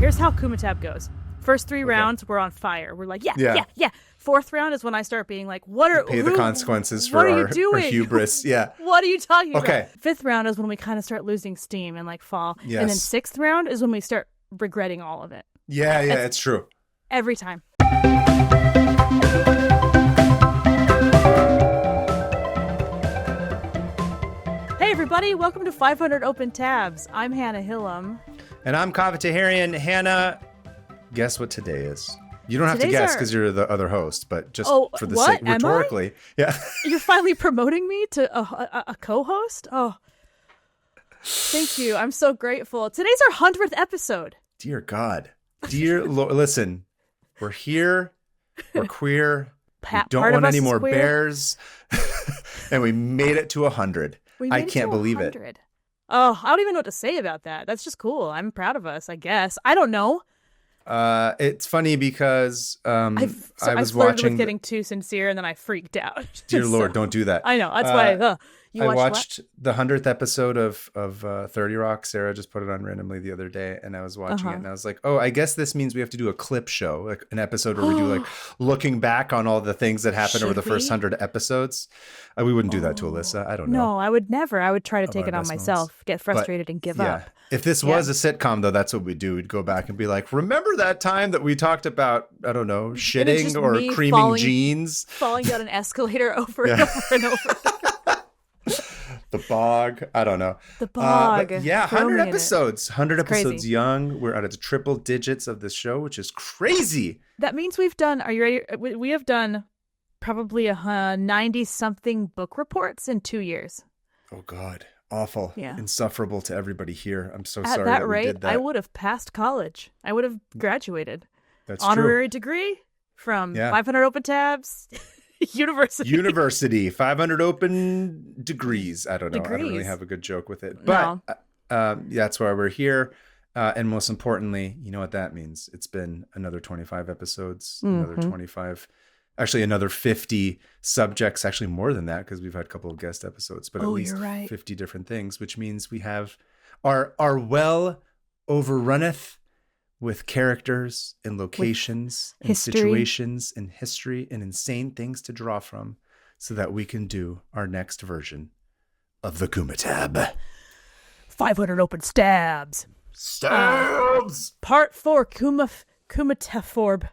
Here's how Kumitab goes. First three rounds, we're on fire. We're like, yeah. Fourth round is when I start being like, pay the consequences for our hubris. Yeah. What are you talking about? Okay. Fifth round is when we kind of start losing steam and like fall. Yes. And then sixth round is when we start regretting all of it. Yeah, it's true. Every time. Hey everybody, welcome to 500 Open Tabs. I'm Hannah Hillam. And I'm Kaveh Taherian. Hannah, guess what today is? You don't have to guess because you're the other host, but just for the sake, rhetorically. Yeah. You're finally promoting me to a co-host? Oh, thank you. I'm so grateful. Today's our 100th episode. Dear God. Dear Lord. Listen, we're here. We're queer. We don't want any more bears. And we made it to 100. I can't believe it. Oh, I don't even know what to say about that. That's just cool. I'm proud of us, I guess. I don't know. It's funny because I was flirted watching with getting too sincere and then I freaked out. Dear Lord, don't do that. I know. That's why I watched the 100th episode of 30 Rock. Sarah just put it on randomly the other day, and I was watching it, and I was like, oh, I guess this means we have to do a clip show, like an episode where we do like looking back on all the things that happened over the first 100 episodes. We wouldn't do that to Alyssa. I don't know. No, I would never. I would try to take it on myself, get frustrated, and give up. If this was a sitcom, though, that's what we'd do. We'd go back and be like, remember that time that we talked about, I don't know, shitting or creaming jeans? Falling down an escalator over and over and over. The bog. I don't know. The bog. But yeah, 100 episodes. 100 episodes young. We're at triple digits of this show, which is crazy. That means we've done, are you ready? We have done probably 90-something book reports in 2 years. Oh, God. Awful. Yeah. Insufferable to everybody here. I'm so sorry that we rate, did that. I would have passed college. I would have graduated. That's Honorary true. degree from 500 Open Tabs. University. 500 open degrees. I don't know. I don't really have a good joke with it. But that's why we're here. And most importantly, you know what that means. It's been another 25 episodes, another 25, actually another 50 subjects, actually more than that because we've had a couple of guest episodes, but at least 50 different things, which means we have our well overrunneth with characters and locations and situations and history and insane things to draw from so that we can do our next version of the Kumitab. 500 Open Stabs. Stabs! Part 4, Kumitaforb.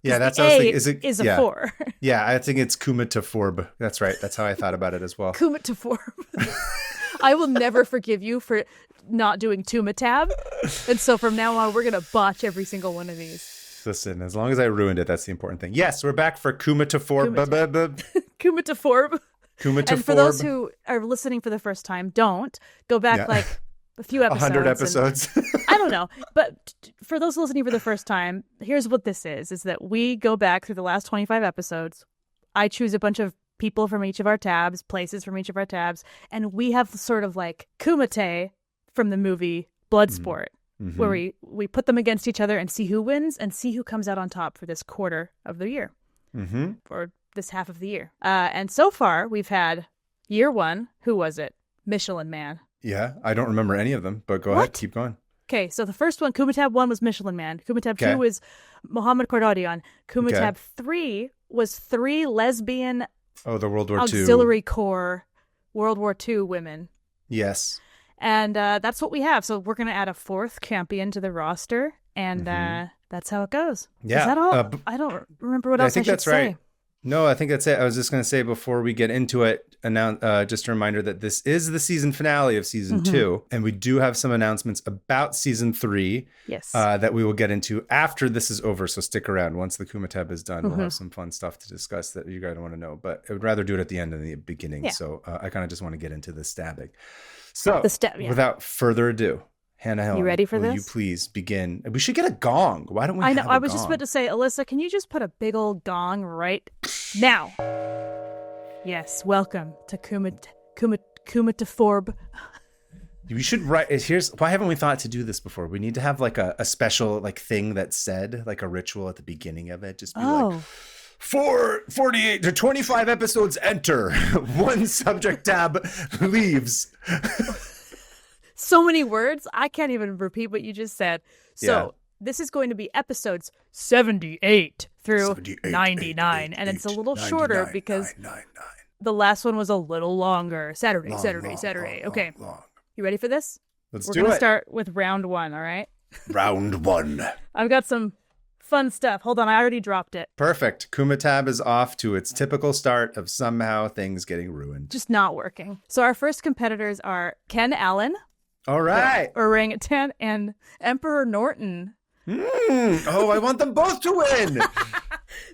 Yeah, that's what I was thinking. Is a 4. Yeah, I think it's Kumitaforb. That's right. That's how I thought about it as well. Kumitaforb. I will never forgive you for not doing Kumitab. And so from now on, we're going to botch every single one of these. Listen, as long as I ruined it, that's the important thing. Yes, we're back for Kumitaforb. Kumitaforb. And for those who are listening for the first time, don't. Go back like a few episodes. 100 episodes. I don't know. But for those listening for the first time, here's what this is that we go back through the last 25 episodes. I choose a bunch of people from each of our tabs, places from each of our tabs, and we have sort of like Kumite from the movie Bloodsport, where we put them against each other and see who wins and see who comes out on top for this quarter of the year, or this half of the year. And so far, we've had year 1. Who was it? Michelin Man. Yeah, I don't remember any of them, but go ahead, keep going. Okay, so the first one, Kumitab 1 was Michelin Man. Kumitab 2 was Mohammed Kordadian. Kumitab 3 was 3 lesbian the World War II Auxiliary Corps World War II women. Yes. And that's what we have. So we're going to add a 4th champion to the roster, and that's how it goes. Yeah. Is that all? I don't remember what else I think that's right. Say. No, I think that's it. I was just going to say before we get into it, just a reminder that this is the season finale of season 2, and we do have some announcements about season 3 that we will get into after this is over. So stick around. Once the Kumitab is done, we'll have some fun stuff to discuss that you guys want to know. But I would rather do it at the end than the beginning. Yeah. So I kind of just want to get into the stabbing. So without further ado, Hannah Hillam, you ready for this? Will you please begin? We should get a gong. Why don't we I know. have a I was gong? just about to say, Alyssa, can you just put a big old gong right now? Yes, welcome to Kumitaforb. We should write. Why haven't we thought to do this before? We need to have like a special like thing that's said, like a ritual at the beginning of it. Just be like, 48 to 25 episodes enter. One subject tab leaves. So many words. I can't even repeat what you just said. So This is going to be episodes 78 through 99. And it's a little shorter because the last one was a little longer. Saturday. Okay. Long. You ready for this? Let's We're do it. We're going to start with round 1, all right? Round 1. I've got some fun stuff. Hold on, I already dropped it. Perfect. Kumitab is off to its typical start of somehow things getting ruined. Just not working. So our first competitors are Ken Allen. All right. Orangutan, and Emperor Norton. Oh, I want them both to win.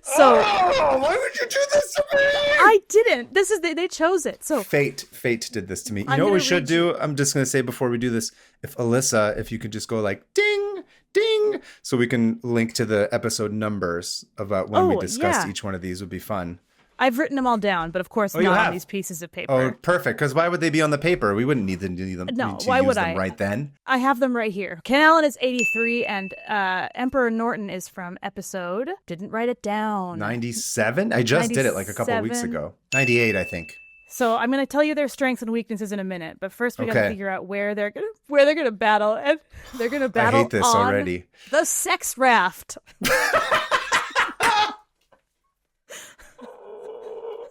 So, why would you do this to me? I didn't. This is they chose it. So Fate did this to me. You know what we should do? I'm just going to say before we do this, if you could just go like ding, ding, so we can link to the episode numbers about when we discussed each one of these would be fun. I've written them all down, but of course not on these pieces of paper. Oh, perfect. Because why would they be on the paper? We wouldn't need them. No, why would I? Right then. I have them right here. Ken Allen is 83, and Emperor Norton is from episode. Didn't write it down. 97. I just did it like a couple of weeks ago. 98, I think. So I'm going to tell you their strengths and weaknesses in a minute, but first we got to figure out where they're gonna battle, and they're gonna battle. I hate this already. The sex raft.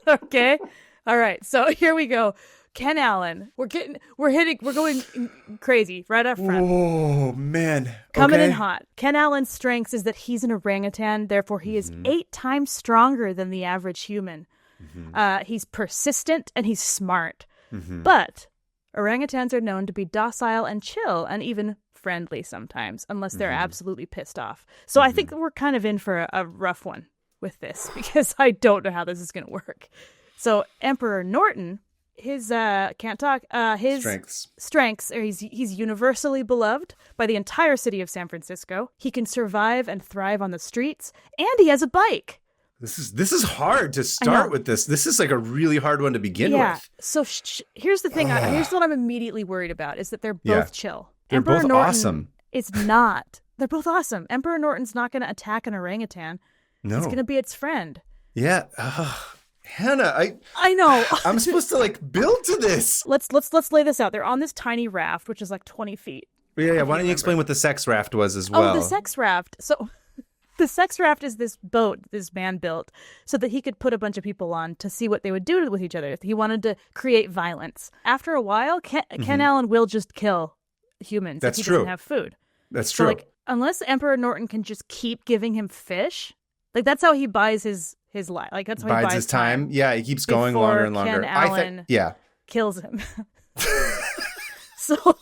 Okay. All right. So here we go. Ken Allen. We're going crazy right up front. Oh, man. Coming in hot. Ken Allen's strengths is that he's an orangutan. Therefore, he is 8 times stronger than the average human. He's persistent and he's smart. But orangutans are known to be docile and chill and even friendly sometimes, unless they're absolutely pissed off. So I think we're kind of in for a rough one with this, because I don't know how this is going to work. So Emperor Norton, his strengths are he's universally beloved by the entire city of San Francisco. He can survive and thrive on the streets, and he has a bike. This is hard to start with this. This is like a really hard one to begin with. So here's the thing. Here's what I'm immediately worried about is that they're both chill. They're Emperor both Norton awesome. It's not. They're both awesome. Emperor Norton's not going to attack an orangutan. No. He's going to be its friend. Yeah. Hannah, I know. I'm supposed to like build to this. Let's lay this out. They're on this tiny raft, which is like 20 feet. Yeah. Why don't you explain what the sex raft was as well? Oh, the sex raft. So the sex raft is this boat this man built so that he could put a bunch of people on to see what they would do with each other if he wanted to create violence. After a while, Ken Allen will just kill humans if he doesn't have food. That's true. Like, unless Emperor Norton can just keep giving him fish, like that's how he buys his life. Like that's how he buys his time. Yeah, he keeps going longer and longer. Ken Allen kills him. So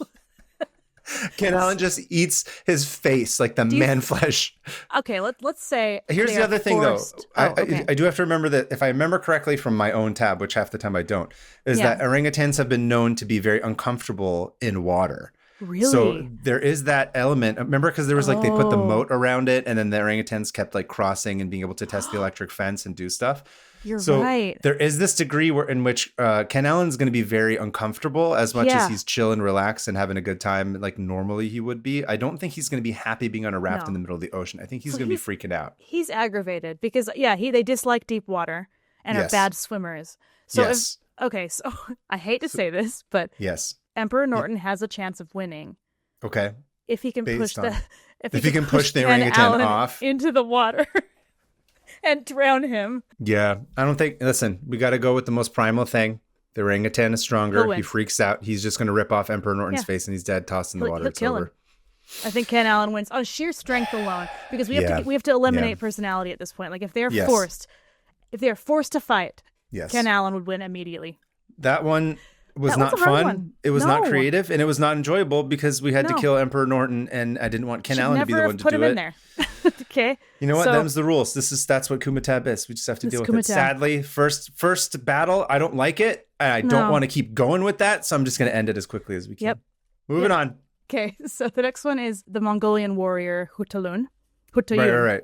Ken Allen just eats his face like the man flesh. Okay, let's say. Here's the other thing, though. I do have to remember that if I remember correctly from my own tab, which half the time I don't, is that orangutans have been known to be very uncomfortable in water. Really? So there is that element. Remember, because there was like they put the moat around it, and then the orangutans kept like crossing and being able to test the electric fence and do stuff. You're right. There is this degree in which Ken Allen's going to be very uncomfortable as much as he's chill and relaxed and having a good time like normally he would be. I don't think he's going to be happy being on a raft in the middle of the ocean. I think he's going to be freaking out. He's aggravated because they dislike deep water and are bad swimmers. So so I hate to say this, but Emperor Norton has a chance of winning. Okay. If he can push the orangutan off into the water and drown him. Yeah. I don't think, listen, we got to go with the most primal thing. The orangutan is stronger. He freaks out. He's just going to rip off Emperor Norton's face and he's dead, tossed in the water. It's over. I think Ken Allen wins on sheer strength alone because we have to eliminate personality at this point. Like if they're forced to fight, Ken Allen would win immediately. That one was not fun. It was not creative, and it was not enjoyable because we had to kill Emperor Norton, and I didn't want Ken Allen to be the one to do it. Put him in there. Okay. You know what? Them's the rules. That's what Kumitab is. We just have to deal with it. Sadly, first battle, I don't like it, and I don't want to keep going with that, so I'm just going to end it as quickly as we can. Yep. Moving on. Okay, so the next one is the Mongolian warrior Khutulun. Right.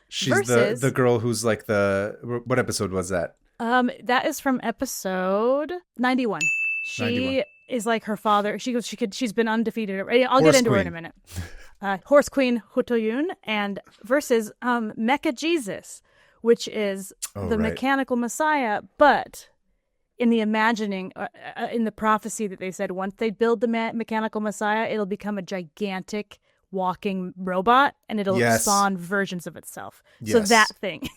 She's the girl who's like what episode was that? That is from episode 91. She is like her father. She's been undefeated. I'll get into her in a minute. Horse Queen Khutulun and versus Mecha Jesus, which is the mechanical Messiah, but in the imagining, in the prophecy that they said once they build the mechanical Messiah, it'll become a gigantic walking robot, and it'll spawn versions of itself. So that thing.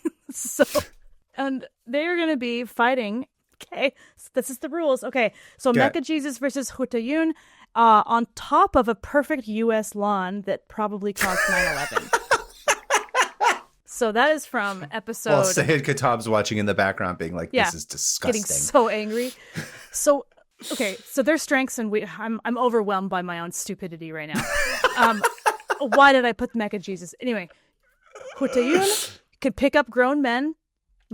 And they're going to be fighting. Okay, so this is the rules. Okay, so Mecha Jesus versus Khutulun on top of a perfect U.S. lawn that probably caused 9/11. So that is from episode... Well, Sayed Khattab's watching in the background being like, this is disgusting. Getting so angry. So, okay, so their strengths, and I'm overwhelmed by my own stupidity right now. Why did I put Mecha Jesus? Anyway, Khutulun could pick up grown men,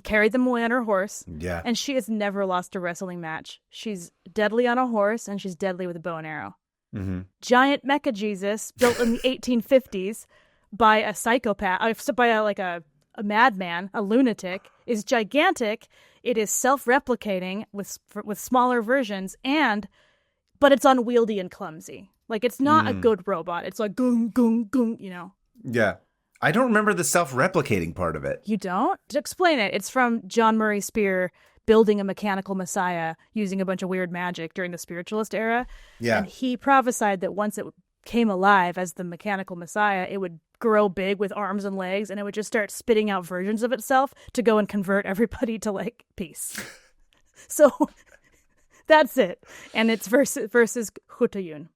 carry them away on her horse. Yeah. And she has never lost a wrestling match. She's deadly on a horse, and she's deadly with a bow and arrow. Mm-hmm. Giant Mecha Jesus, built in the 1850s by a psychopath, by a madman, a lunatic, is gigantic. It is self-replicating with smaller versions, but it's unwieldy and clumsy. Like, it's not a good robot. It's like, goong, goong, goong, Yeah. I don't remember the self-replicating part of it. You don't? To explain it, it's from John Murray Spear building a mechanical messiah using a bunch of weird magic during the spiritualist era. Yeah. And he prophesied that once it came alive as the mechanical messiah, it would grow big with arms and legs, and it would just start spitting out versions of itself to go and convert everybody to, like, peace. So that's it. And it's versus Khutulun.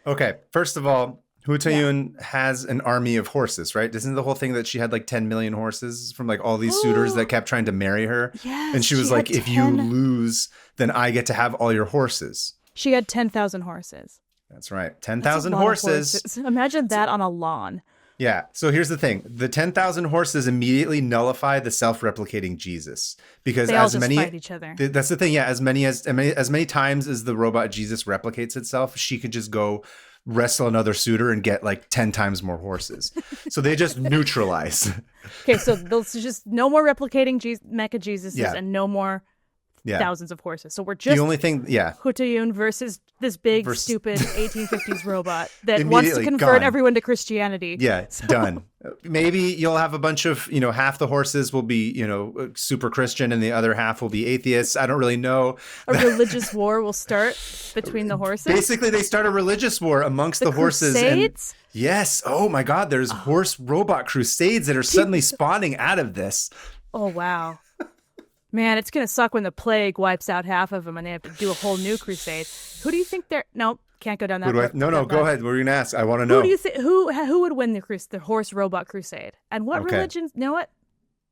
Okay, first of all, Khutulun has an army of horses, right? Isn't the whole thing that she had like 10 million horses from like all these suitors that kept trying to marry her? Yes, and she was like, if you lose, then I get to have all your horses. She had 10,000 horses. That's right. 10,000 horses. Imagine that on a lawn. Yeah. So here's the thing. The 10,000 horses immediately nullify the self-replicating Jesus. Because they all just fight each other. That's the thing. Yeah. As many times as the robot Jesus replicates itself, she could just go wrestle another suitor and get like 10 times more horses. So they just neutralize. Okay. So there's just no more replicating Mecha Jesuses and no more thousands of horses. So we're just the only thing, Khutulun versus this big, stupid 1850s robot that wants to convert everyone to Christianity. Yeah, it's done. Maybe you'll have a bunch of, half the horses will be, super Christian and the other half will be atheists. I don't really know. A religious war will start between the horses. Basically, they start a religious war amongst the horses. Crusades? Yes. Oh my God. There's horse robot crusades that are suddenly spawning out of this. Oh, wow. Man, it's going to suck when the plague wipes out half of them and they have to do a whole new crusade. Who do you think they're... No, can't go down that road. No, go ahead. What are you going to ask? I want to know. Who do you think... Who would win the horse robot crusade? And what religions... You know what?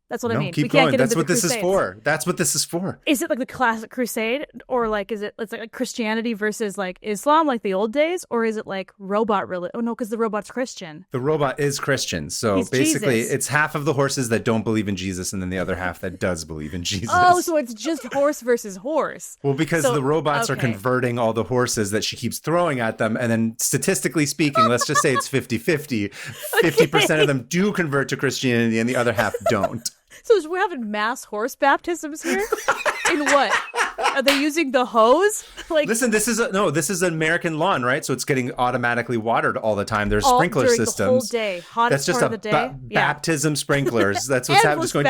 That's what I mean. Keep going. That's what this is for. That's what this is for. Is it like the classic crusade? Or like, it's like Christianity versus like Islam, like the old days? Or is it like robot religion? Oh, no, because the robot's Christian. The robot is Christian. So He's basically, Jesus. It's half of the horses that don't believe in Jesus and then the other half that does believe in Jesus. Oh, so it's just horse versus horse. Well, because the robots are converting all the horses that she keeps throwing at them. And then statistically speaking, let's just say it's 50-50. 50% of them do convert to Christianity and the other half don't. So we're having mass horse baptisms here? In what? Are they using the hose? Like, listen, this is an American lawn, right? So it's getting automatically watered all the time. There's sprinkler systems. The whole day. Hottest part of the day. Baptism sprinklers. That's what's happening. Just going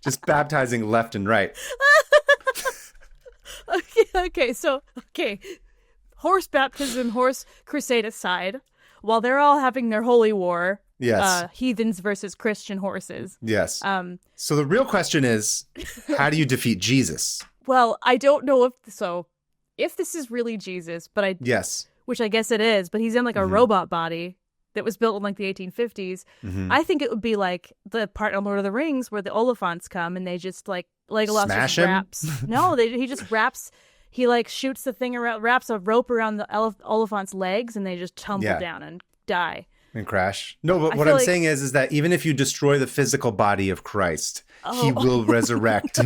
just baptizing left and right. Okay. Horse baptism, horse crusade aside. While they're all having their holy war, heathens versus Christian horses. Yes. So the real question is, how do you defeat Jesus? Well, I don't know if this is really Jesus, but which I guess it is, but he's in like a robot body that was built in like the 1850s. Mm-hmm. I think it would be like the part in Lord of the Rings where the Oliphants come and they just like Legolas smash just him? wraps. No, he just wraps. He like shoots the thing around, wraps a rope around the Oliphant's legs, and they just tumble down and die. And crash. No, but what I'm saying is that even if you destroy the physical body of Christ, he will resurrect.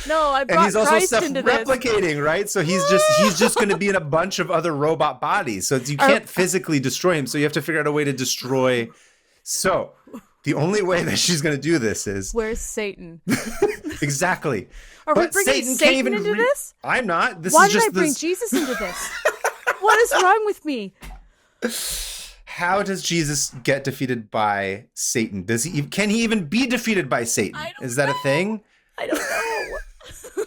No, I brought and he's also Christ into this. self-replicating, right? So he's just going to be in a bunch of other robot bodies. So you can't physically destroy him. So you have to figure out a way to destroy. So the only way that she's going to do this is... Where's Satan? Exactly. Are we bringing Satan into this? I'm not. Why did I bring Jesus into this? What is wrong with me? How does Jesus get defeated by Satan? Can he even be defeated by Satan? Is that a thing? I don't know.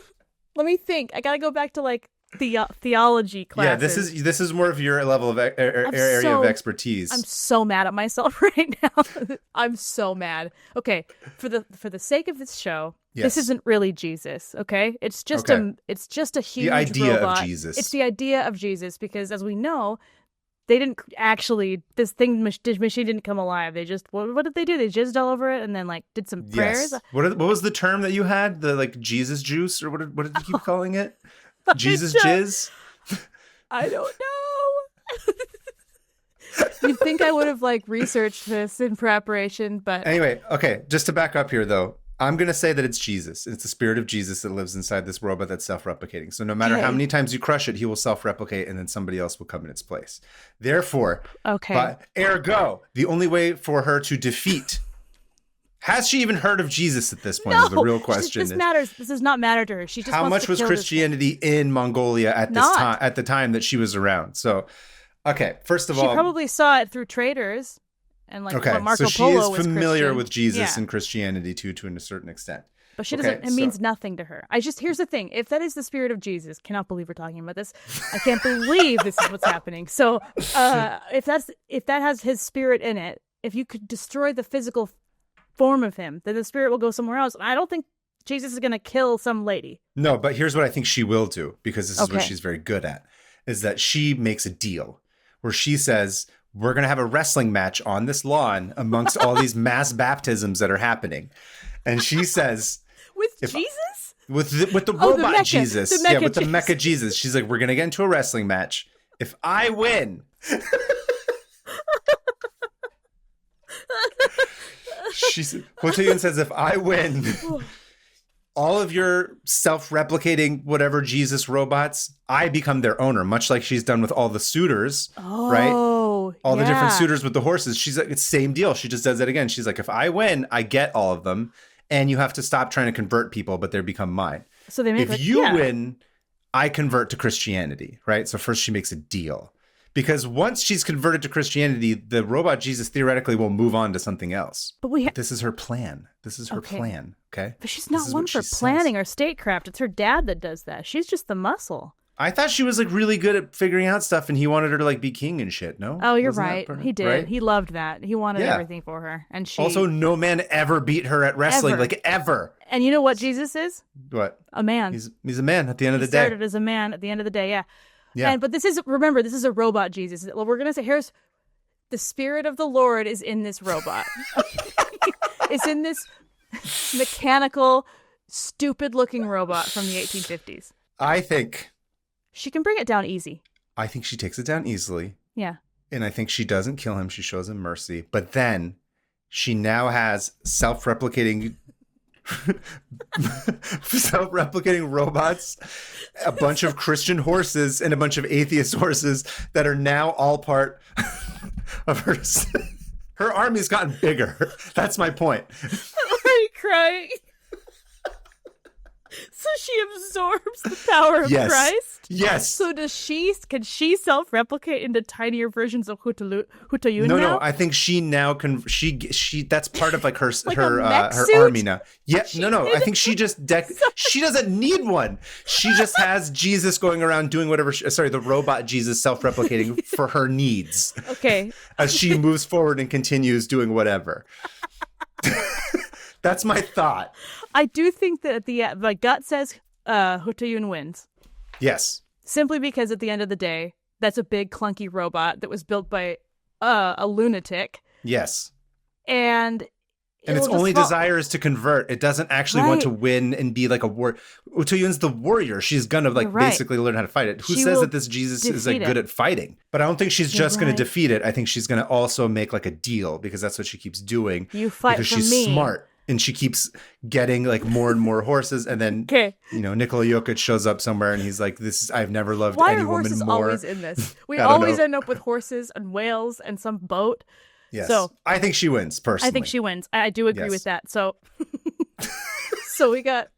Let me think. I gotta go back to like theology classes. Yeah, this is more of your level of area of expertise. I'm so mad at myself right now. I'm so mad. Okay, for the sake of this show, this isn't really Jesus. Okay, it's just a huge the idea robot. of Jesus. It's the idea of Jesus because, as we know, they didn't actually. This machine didn't come alive. They just what did they do? They jizzed all over it and then like did some prayers. Yes. What was the term that you had? The like Jesus juice or what did you keep calling it? Jesus jizz? I don't know. You'd think I would have like researched this in preparation, but anyway, okay. Just to back up here, though, I'm gonna say that it's Jesus. It's the spirit of Jesus that lives inside this robot that's self-replicating. So no matter how many times you crush it, he will self-replicate, and then somebody else will come in its place. Therefore, ergo, the only way for her to defeat. Has she even heard of Jesus at this point? No, is the real question. This does not matter to her. She just how wants much to was kill Christianity in Mongolia at this time? At the time that she was around. So, okay. First of all, she probably saw it through traders and like what Marco so she Polo is was familiar Christian. with Jesus and Christianity too, to a certain extent. But she doesn't. It means nothing to her. Here's the thing: if that is the spirit of Jesus, cannot believe we're talking about this. I can't believe this is what's happening. So, if that has his spirit in it, if you could destroy the physical form of him, then the spirit will go somewhere else. I don't think Jesus is going to kill some lady. No, but here's what I think she will do, because this is what she's very good at, is that she makes a deal where she says, we're going to have a wrestling match on this lawn amongst all these mass baptisms that are happening. And she says... With Jesus? With the robot Jesus. With the mecha Jesus. She's like, we're going to get into a wrestling match. If I win... Khutulun says, if I win, all of your self-replicating whatever Jesus robots, I become their owner, much like she's done with all the suitors, right? All the different suitors with the horses. She's like, it's same deal. She just does it again. She's like, if I win, I get all of them, and you have to stop trying to convert people, but they become mine. So they make if you win, I convert to Christianity, right? So first she makes a deal. Because once she's converted to Christianity, the robot Jesus theoretically will move on to something else. But this is her plan. This is her plan, okay? But she's not one for planning or statecraft. It's her dad that does that. She's just the muscle. I thought she was like really good at figuring out stuff, and he wanted her to like be king and shit, no? Oh, you're right. He did. Right? He loved that. He wanted everything for her. And she also, no man ever beat her at wrestling, like ever. And you know what Jesus is? What? A man. He's a man at the end of the day. He started as a man at the end of the day, yeah. But this is a robot Jesus. Well, we're going to say, here's the spirit of the Lord is in this robot. It's in this mechanical, stupid looking robot from the 1850s. I think she can bring it down easy. I think she takes it down easily. Yeah. And I think she doesn't kill him. She shows him mercy. But then she now has self-replicating robots, a bunch of Christian horses, and a bunch of atheist horses that are now all part of her. Her army's gotten bigger. That's my point. I'm already crying. So she absorbs the power of Christ? Yes. So can she self-replicate into tinier versions of Khutulun now? No, I think she now can, she that's part of like her army now. Yeah, I think she just, she doesn't need one. She just has Jesus going around doing whatever, the robot Jesus self-replicating for her needs. Okay. As she moves forward and continues doing whatever. That's my thought. I do think that my gut says Khutulun wins. Yes. Simply because at the end of the day, that's a big clunky robot that was built by a lunatic. Yes. And its only desire is to convert. It doesn't actually want to win and be like a war. Khutulun's the warrior. She's gonna basically learn how to fight it. Who says that this Jesus is like good at fighting? But I don't think she's just gonna defeat it. I think she's gonna also make like a deal, because that's what she keeps doing. You fight because for she's me. Smart. And she keeps getting like more and more horses, and then Nikola Jokic shows up somewhere, and he's like, I've never loved any woman more." Why are horses always in this? We always end up with horses and whales and some boat. Yes. So I think she wins, personally. I think she wins. I do agree with that. So, so we got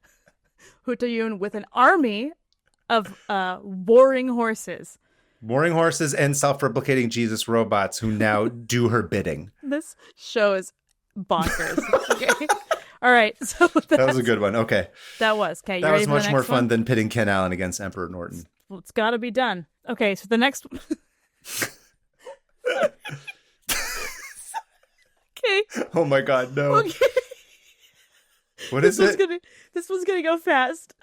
Khutulun with an army of warring horses. Warring horses and self-replicating Jesus robots who now do her bidding. This show is bonkers. Okay. All right. So that was a good one. Okay. That was. Okay. That was much more fun than pitting Ken Allen against Emperor Norton. it's got to be done. Okay, so the next. Okay. Oh my God, no. Okay. What is it? This one's gonna go fast.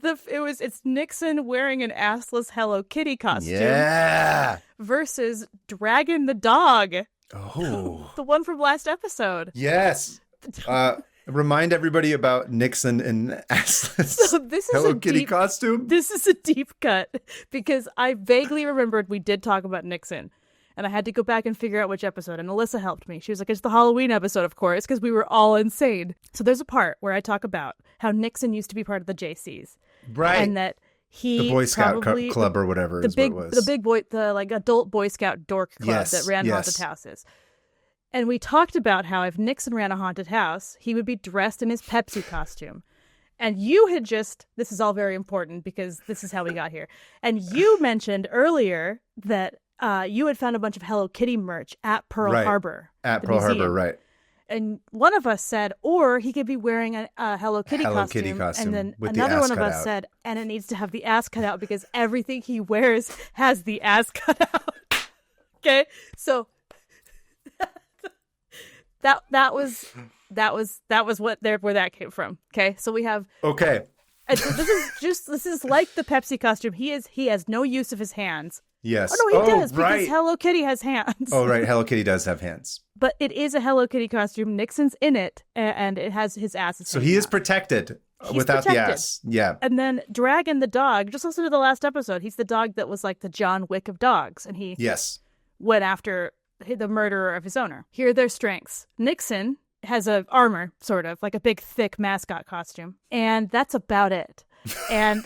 It's Nixon wearing an assless Hello Kitty costume. Yeah. Versus Dragon the dog. Oh. The one from last episode. Yes. Remind everybody about Nixon and assless Hello Kitty costume. This is a deep cut because I vaguely remembered we did talk about Nixon. And I had to go back and figure out which episode. And Alyssa helped me. She was like, it's the Halloween episode, of course, because we were all insane. So there's a part where I talk about how Nixon used to be part of the JCs. Right. And that the Boy Scout club or whatever is what it was. The big boy, the like adult Boy Scout dork club that ran haunted houses. And we talked about how if Nixon ran a haunted house, he would be dressed in his Pepsi costume. And you had this is all very important because this is how we got here. And you mentioned earlier that you had found a bunch of Hello Kitty merch at Pearl Harbor. At Pearl Harbor, right. And one of us said, or he could be wearing a Hello Kitty costume. And then another one of us said, and it needs to have the ass cut out because everything he wears has the ass cut out. Okay? So that was where that came from. Okay? So we have okay. This is like the Pepsi costume. He has no use of his hands. Yes. Oh, no, he does, because Hello Kitty has hands. Oh, right. Hello Kitty does have hands. But it is a Hello Kitty costume. Nixon's in it, and it has his ass. So he is protected without the ass. Yeah. And then Dragon the dog, just listen to the last episode. He's the dog that was like the John Wick of dogs, and he went after the murderer of his owner. Here are their strengths. Nixon has a armor, sort of, like a big, thick mascot costume. And that's about it. And...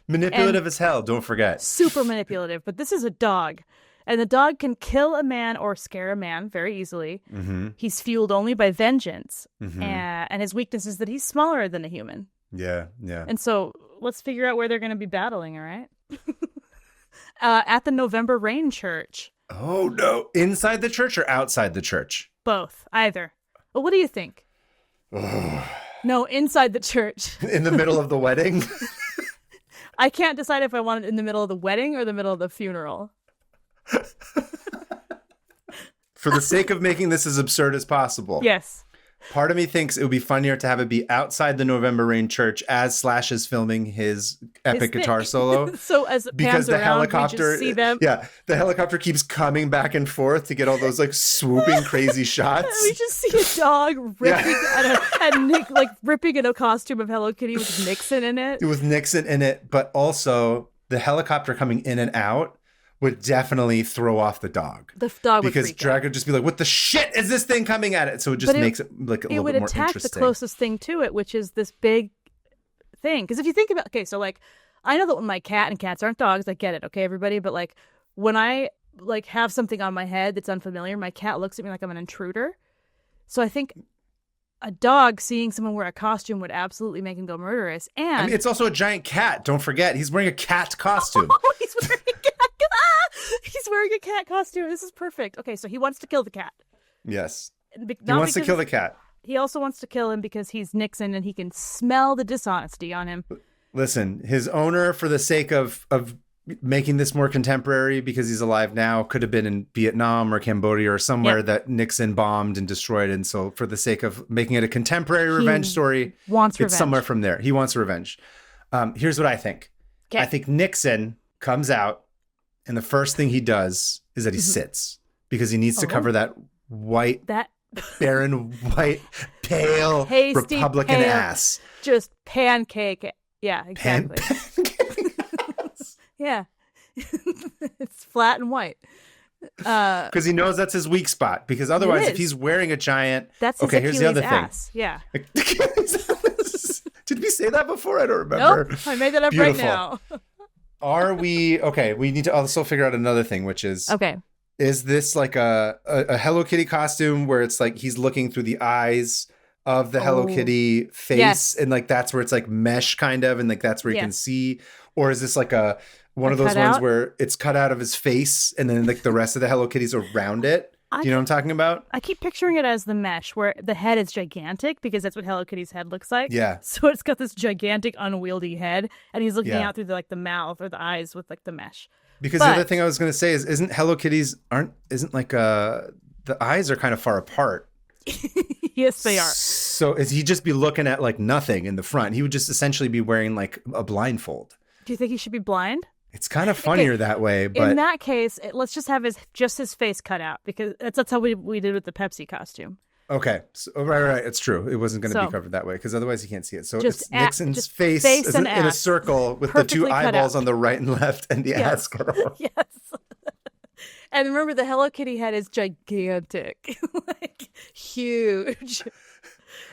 manipulative as hell, don't forget. Super manipulative, but this is a dog. And the dog can kill a man or scare a man very easily. Mm-hmm. He's fueled only by vengeance. Mm-hmm. And his weakness is that he's smaller than a human. Yeah, yeah. And so let's figure out where they're going to be battling, all right? At the November Rain Church. Oh, no. Inside the church or outside the church? Both. Either. Well, what do you think? No, inside the church. In the middle of the wedding? I can't decide if I want it in the middle of the wedding or the middle of the funeral. For the sake of making this as absurd as possible. Yes. Part of me thinks it would be funnier to have it be outside the November Rain Church as Slash is filming his epic guitar solo. So as it pans around, helicopter, we just see them. Yeah, the helicopter keeps coming back and forth to get all those like swooping crazy shots. We just see a dog ripping at Nick, like ripping in a costume of Hello Kitty with Nixon in it. With Nixon in it, but also the helicopter coming in and out would definitely throw off the dog. The dog would because Drag would just be like, "What the shit is this thing coming at it?" So it just makes it like a little bit more interesting. It would attack the closest thing to it, which is this big thing. Because if you think about, okay, so like I know that when my cat, and cats aren't dogs, I get it, okay, everybody, but like when I like have something on my head that's unfamiliar, my cat looks at me like I'm an intruder. So I think a dog seeing someone wear a costume would absolutely make him go murderous. And I mean, it's also a giant cat. Don't forget, he's wearing a cat costume. Oh, he's wearing a cat. He's wearing a cat costume. This is perfect. Okay, so he wants to kill the cat. Yes. He wants to kill the cat. He also wants to kill him because he's Nixon and he can smell the dishonesty on him. Listen, his owner, for the sake of making this more contemporary because he's alive now, could have been in Vietnam or Cambodia or somewhere that Nixon bombed and destroyed. And so for the sake of making it a contemporary revenge story, it's somewhere from there. He wants revenge. Here's what I think. Okay. I think Nixon comes out and the first thing he does is that he sits because he needs to cover that barren, white, pale, hasty, Republican pale, ass. Just pancake. Yeah, exactly. Yeah. It's flat and white. Because he knows that's his weak spot. Because otherwise, if he's wearing a giant... That's his here's the other ass. thing. Yeah. Did we say that before? I don't remember. Nope. I made that up right now. Are we... Okay, we need to also figure out another thing, which is... Okay. Is this like a Hello Kitty costume where it's like he's looking through the eyes of the Hello Kitty face and like that's where it's like mesh kind of and like that's where you can see? Or is this like one of those ones where it's cut out of his face and then like the rest of the Hello Kitties around it? Do you know what I'm talking about? I keep picturing it as the mesh, where the head is gigantic, because that's what Hello Kitty's head looks like. Yeah. So it's got this gigantic, unwieldy head, and he's looking out through the mouth or the eyes with the mesh. Because the other thing I was going to say is, isn't Hello Kitty's the eyes are kind of far apart. Yes, they are. So he'd just be looking at like nothing in the front. He would just essentially be wearing like a blindfold. Do you think he should be blind? It's kind of funnier that way, but in that case, let's just have his face cut out, because that's how we did with the Pepsi costume. Okay, so, right. It's true. It wasn't going to be covered that way, because otherwise you can't see it. So it's Nixon's face in a circle with the two eyeballs on the right and left, and the ass cut off. Yes. And remember, the Hello Kitty head is gigantic, like huge,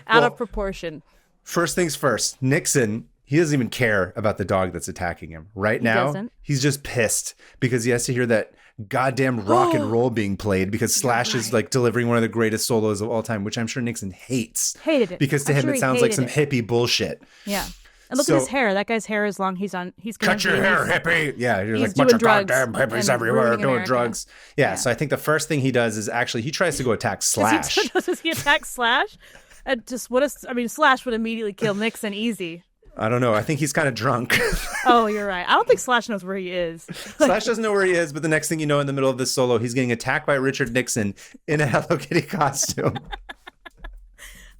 out of proportion. First things first, Nixon. He doesn't even care about the dog that's attacking him. Right now, he's just pissed because he has to hear that goddamn rock and roll being played, because Slash is like delivering one of the greatest solos of all time, which I'm sure Nixon hates. Hated it. Because to him it sounds like some hippie bullshit. Yeah. And look at his hair. That guy's hair is long. He's cut your hair, hippie. Yeah, you're like, bunch of goddamn hippies everywhere doing drugs. Yeah, so I think the first thing he does is actually he tries to go attack Slash. Does he attack Slash? And just Slash would immediately kill Nixon easy. I don't know. I think he's kind of drunk. Oh, you're right. I don't think Slash knows where he is. Slash doesn't know where he is, but the next thing you know, in the middle of this solo, he's getting attacked by Richard Nixon in a Hello Kitty costume.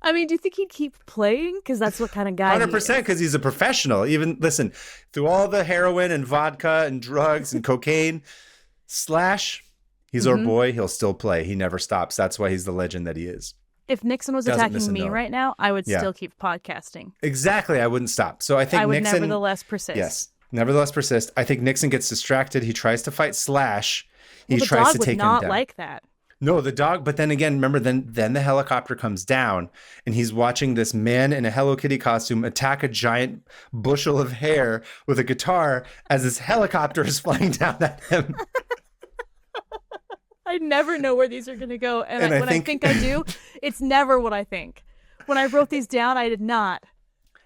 I mean, do you think he'd keep playing? Because that's what kind of guy 100%, because he's a professional. Even, listen, through all the heroin and vodka and drugs and cocaine, Slash, he's our boy. He'll still play. He never stops. That's why he's the legend that he is. If Nixon was attacking me right now, I would still keep podcasting. Exactly. I wouldn't stop. So I think Nixon... nevertheless persist. Yes. Nevertheless persist. I think Nixon gets distracted. He tries to fight Slash. He tries to take him down. The dog would not like that. No, the dog. But then again, remember, then the helicopter comes down and he's watching this man in a Hello Kitty costume attack a giant bushel of hair with a guitar as this helicopter is flying down at him. I never know where these are going to go. And when I think I do, it's never what I think. When I wrote these down, I did not.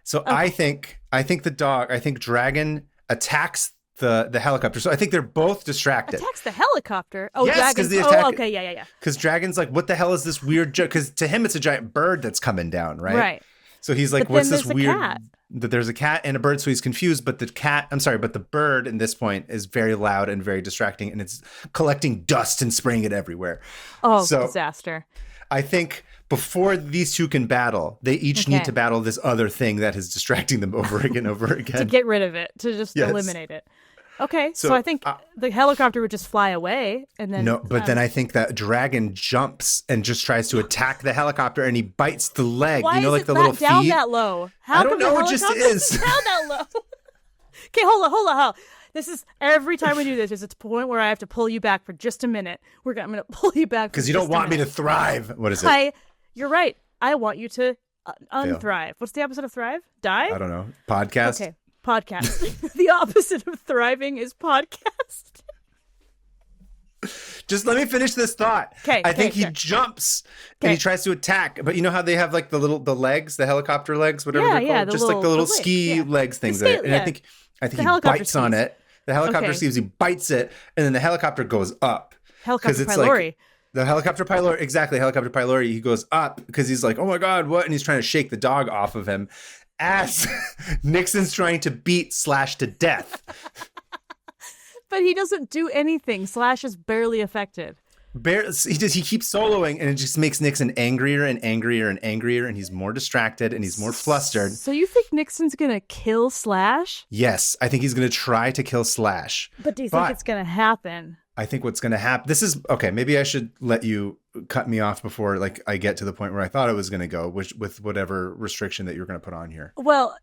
So okay. I think Dragon attacks the helicopter. So I think they're both distracted. Attacks the helicopter? Oh, yes, Dragon. Oh, okay, yeah. Because Dragon's like, what the hell is this weird joke? Because to him, it's a giant bird that's coming down, right? Right. So he's like, what's this weird... Cat. That there's a cat and a bird, so he's confused. But the bird in this point is very loud and very distracting, and it's collecting dust and spraying it everywhere. Oh, so, disaster. I think before these two can battle, they each need to battle this other thing that is distracting them over again, to get rid of it, to just eliminate it. Okay, so I think the helicopter would just fly away, and then... No, but then I think that Dragon jumps and just tries to attack the helicopter, and he bites the leg. Why you know, is like the it little down feet? That low? I don't know, it just is. Down that low. Okay, hold on. This is, every time we do this, there's a point where I have to pull you back for just a minute. I'm going to pull you back because you don't want me to thrive. What is it? You're right. I want you to unthrive. What's the opposite of thrive? Die? I don't know. Podcast? Okay. Podcast. The opposite of thriving is podcast. Just let me finish this thought. Okay. I think he jumps and he tries to attack, but you know how they have like the legs, the helicopter legs, whatever they're called, just like the little ski legs things. And I think he bites on it. The helicopter skis. He bites it, and then the helicopter goes up. Helicopter pylori. The helicopter pylori, exactly. Helicopter pylori. He goes up because he's like, oh my god, what? And he's trying to shake the dog off of him. As Nixon's trying to beat Slash to death. But he doesn't do anything. Slash is barely affected. He keeps soloing, and it just makes Nixon angrier and angrier and angrier, and he's more distracted and he's more flustered. So you think Nixon's going to kill Slash? Yes, I think he's going to try to kill Slash. But do you think it's going to happen? I think what's going to happen, this is, okay, maybe I should let you cut me off before like I get to the point where I thought it was going to go, with whatever restriction that you're going to put on here. Well,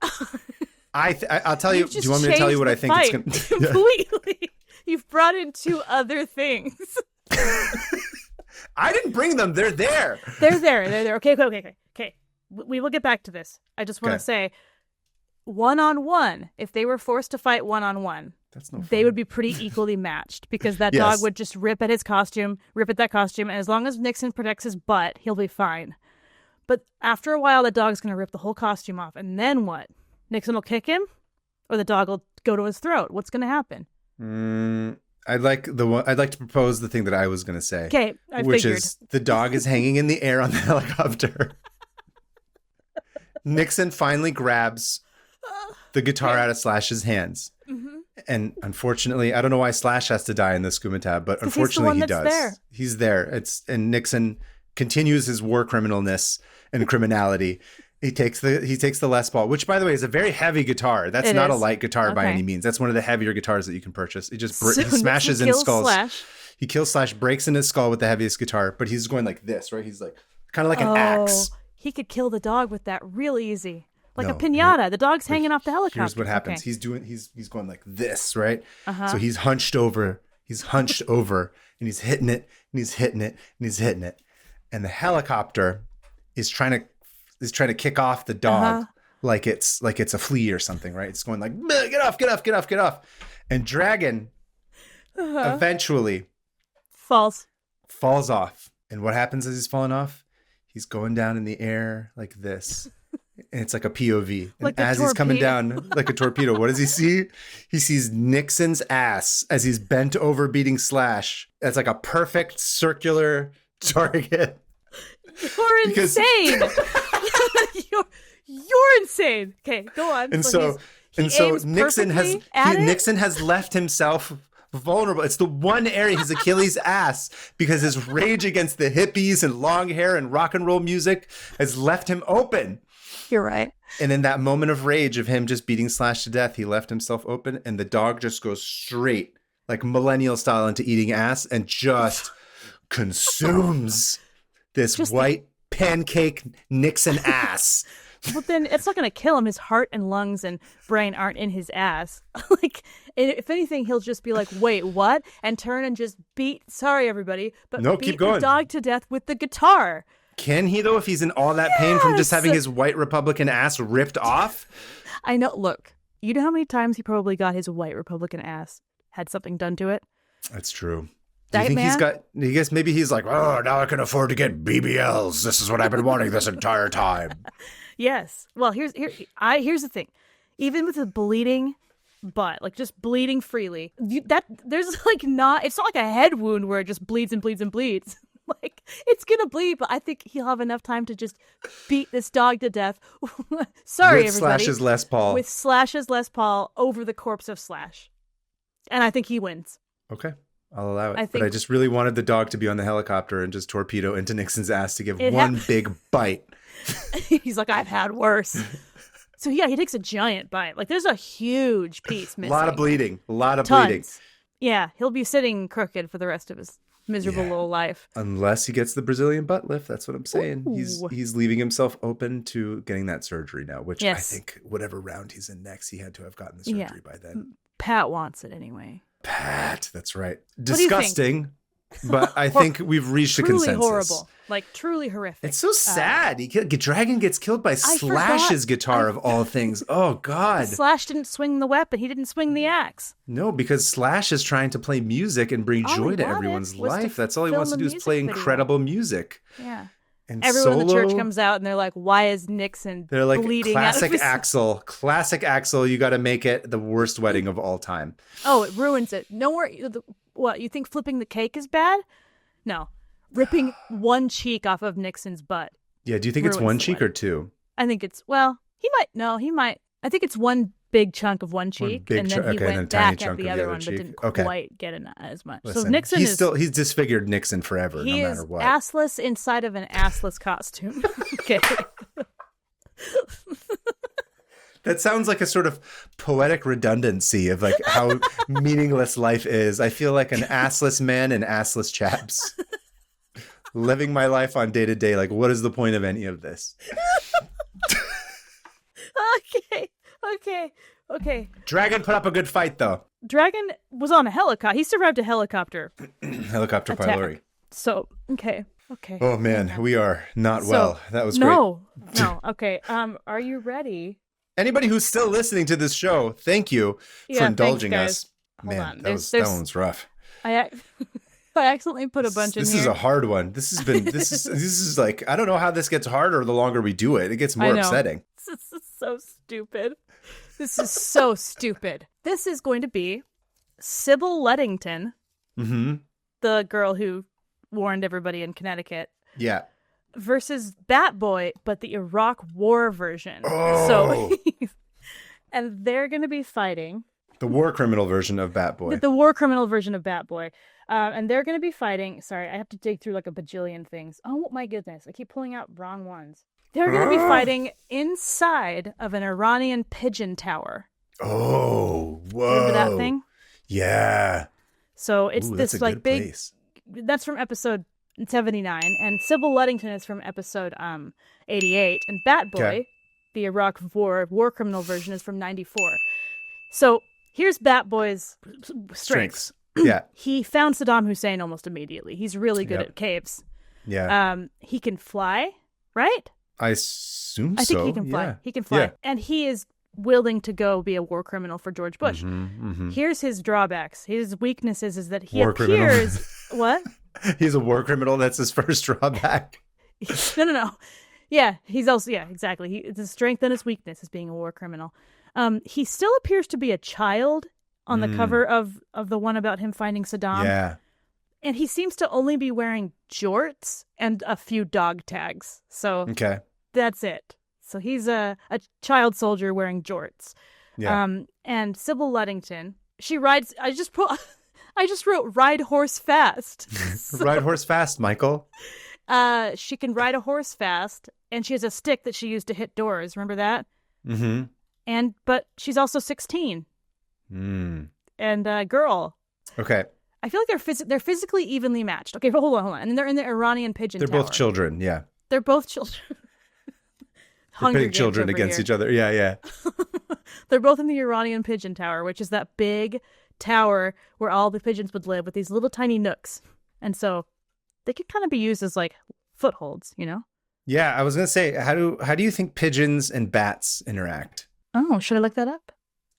I'll tell you, do you want me to tell you what I think it's going to completely. You've brought in two other things. I didn't bring them. They're there. They're there. Okay. We will get back to this. I just want to say, one-on-one, if they were forced to fight one-on-one, they would be pretty equally matched, because that dog would just rip at that costume, and as long as Nixon protects his butt, he'll be fine. But after a while, the dog's going to rip the whole costume off, and then what? Nixon will kick him, or the dog will go to his throat. What's going to happen? I'd like to propose the thing that I was going to say. Okay, which is the dog is hanging in the air on the helicopter. Nixon finally grabs the guitar out of Slash's hands. Mm-hmm. And unfortunately, I don't know why Slash has to die in this Kumitab, but unfortunately he does. There. He's there. And Nixon continues his war criminalness and criminality. He takes the Les Paul, which, by the way, is a very heavy guitar. That's not a light guitar by any means. That's one of the heavier guitars that you can purchase. He just he smashes in skulls. Slash. He kills Slash, breaks in his skull with the heaviest guitar, but he's going like this, right? He's like kind of like an axe. He could kill the dog with that real easy, like a piñata. The dog's hanging off the helicopter. Here's what happens. Okay. He's going like this, right? So he's hunched over. And he's hitting it, and he's hitting it, and he's hitting it, and the helicopter is trying to kick off the dog like it's a flea or something, right? It's going like, get off. And Dragon eventually falls off. And what happens as he's falling off? He's going down in the air like this. And it's like a POV. And as he's coming down like a torpedo, what does he see? He sees Nixon's ass as he's bent over beating Slash. That's like a perfect circular target. You're insane. You're insane. Okay, go on. And so Nixon has left himself vulnerable. It's the one area, his Achilles ass, because his rage against the hippies and long hair and rock and roll music has left him open. You're right. And in that moment of rage of him just beating Slash to death, he left himself open, and the dog just goes straight, like millennial style, into eating ass and just consumes this white pancake Nixon ass. But then it's not going to kill him. His heart and lungs and brain aren't in his ass. Like, if anything, he'll just be like, wait, what? And turn and just beat, sorry, everybody, but beat the dog to death with the guitar. Can he, though, if he's in all that pain from just having his white Republican ass ripped off? I know. Look, you know how many times he probably got his white Republican ass, had something done to it? That's true. Do you think I guess maybe he's like, oh, now I can afford to get BBLs. This is what I've been wanting this entire time. Yes. Well, here's the thing. Even with a bleeding butt, like just bleeding freely, there's like it's not like a head wound where it just bleeds and bleeds and bleeds. Like, it's gonna bleed, but I think he'll have enough time to just beat this dog to death. Sorry, with everybody. Slash's Les Paul. With Slash's Les Paul over the corpse of Slash. And I think he wins. Okay. I'll allow it. But I just really wanted the dog to be on the helicopter and just torpedo into Nixon's ass to give one big bite. He's like, I've had worse. So yeah, he takes a giant bite. Like, there's a huge piece missing. A lot of bleeding. Yeah, he'll be sitting crooked for the rest of his miserable little life. Unless he gets the Brazilian butt lift. That's what I'm saying. Ooh. He's leaving himself open to getting that surgery now, which I think whatever round he's in next, he had to have gotten the surgery by then. Pat wants it anyway. Pat, that's right. Disgusting, but I think we've reached a consensus. Truly horrible. Like, truly horrific. It's so sad. Dragon gets killed by Slash's guitar of all things. Oh, God. Slash didn't swing the weapon. He didn't swing the axe. No, because Slash is trying to play music and bring joy to everyone's life. That's all he wants to do is play incredible music. Yeah. And everyone in the church comes out and they're like, why is Nixon They're like, bleeding classic out of his... Classic Axl. You got to make it the worst wedding of all time. Oh, it ruins it. What, you think flipping the cake is bad? No. Ripping one cheek off of Nixon's butt. Yeah, do you think it's one cheek or two? I think it's, he might. I think it's one big chunk of one cheek, and then he went back at the other one, but didn't quite get as much. Listen, so Nixon he's disfigured Nixon forever, no matter what. He is assless inside of an assless costume. Okay. That sounds like a sort of poetic redundancy of like how meaningless life is. I feel like an assless man and assless chaps. Living my life on day to day. Like, what is the point of any of this? Okay. Dragon put up a good fight, though. Dragon was on a helicopter. He survived a helicopter. Helicopter pylori. So, okay. Oh, man, we are not well. That was great. No. Okay. Are you ready? Anybody who's still listening to this show, thank you for indulging us. Man, that one's rough. I accidentally put a bunch in here. This is a hard one. This is like, I don't know how this gets harder the longer we do it. It gets more upsetting. This is so stupid. This is going to be Sybil Luddington, mm-hmm. the girl who warned everybody in Connecticut. Yeah. Versus Bat Boy, but the Iraq War version. Oh. So, and they're going to be fighting. The war criminal version of Bat Boy. The war criminal version of Bat Boy. And they're going to be fighting. Sorry, I have to dig through like a bajillion things. Oh my goodness. I keep pulling out wrong ones. They're going to be fighting inside of an Iranian pigeon tower. Oh, whoa. Remember that thing? Yeah. So it's this like big place. That's from episode 79, and Sybil Luddington is from episode 88, and Bat Boy, the Iraq war criminal version, is from 94. So here's Bat Boy's strengths. Yeah. He found Saddam Hussein almost immediately. He's really good at caves. Yeah. He can fly, right? I assume I think he can fly. Yeah. He can fly. Yeah. And he is willing to go be a war criminal for George Bush. Mm-hmm, mm-hmm. Here's his drawbacks. His weaknesses is that he war appears... What? He's a war criminal. That's his first drawback. No. Yeah, he's also... Yeah, exactly. It's his strength and his weakness is being a war criminal. He still appears to be a child on the cover of the one about him finding Saddam. Yeah. And he seems to only be wearing jorts and a few dog tags. So that's it. So he's a child soldier wearing jorts. Yeah. And Sybil Luddington, she rides... I just wrote ride horse fast. Ride horse fast, Michael. She can ride a horse fast, and she has a stick that she used to hit doors. Remember that? Mm-hmm. But she's also 16. Mm. And a girl. Okay. I feel like they're physically evenly matched. Okay, hold on. And they're in the Iranian pigeon tower. They're both children, yeah. They're both children. They're pitting children against each other. Yeah. They're both in the Iranian pigeon tower, which is that big tower where all the pigeons would live with these little tiny nooks. And so they could kind of be used as like footholds, you know? Yeah, I was going to say, how do you think pigeons and bats interact? Oh, should I look that up?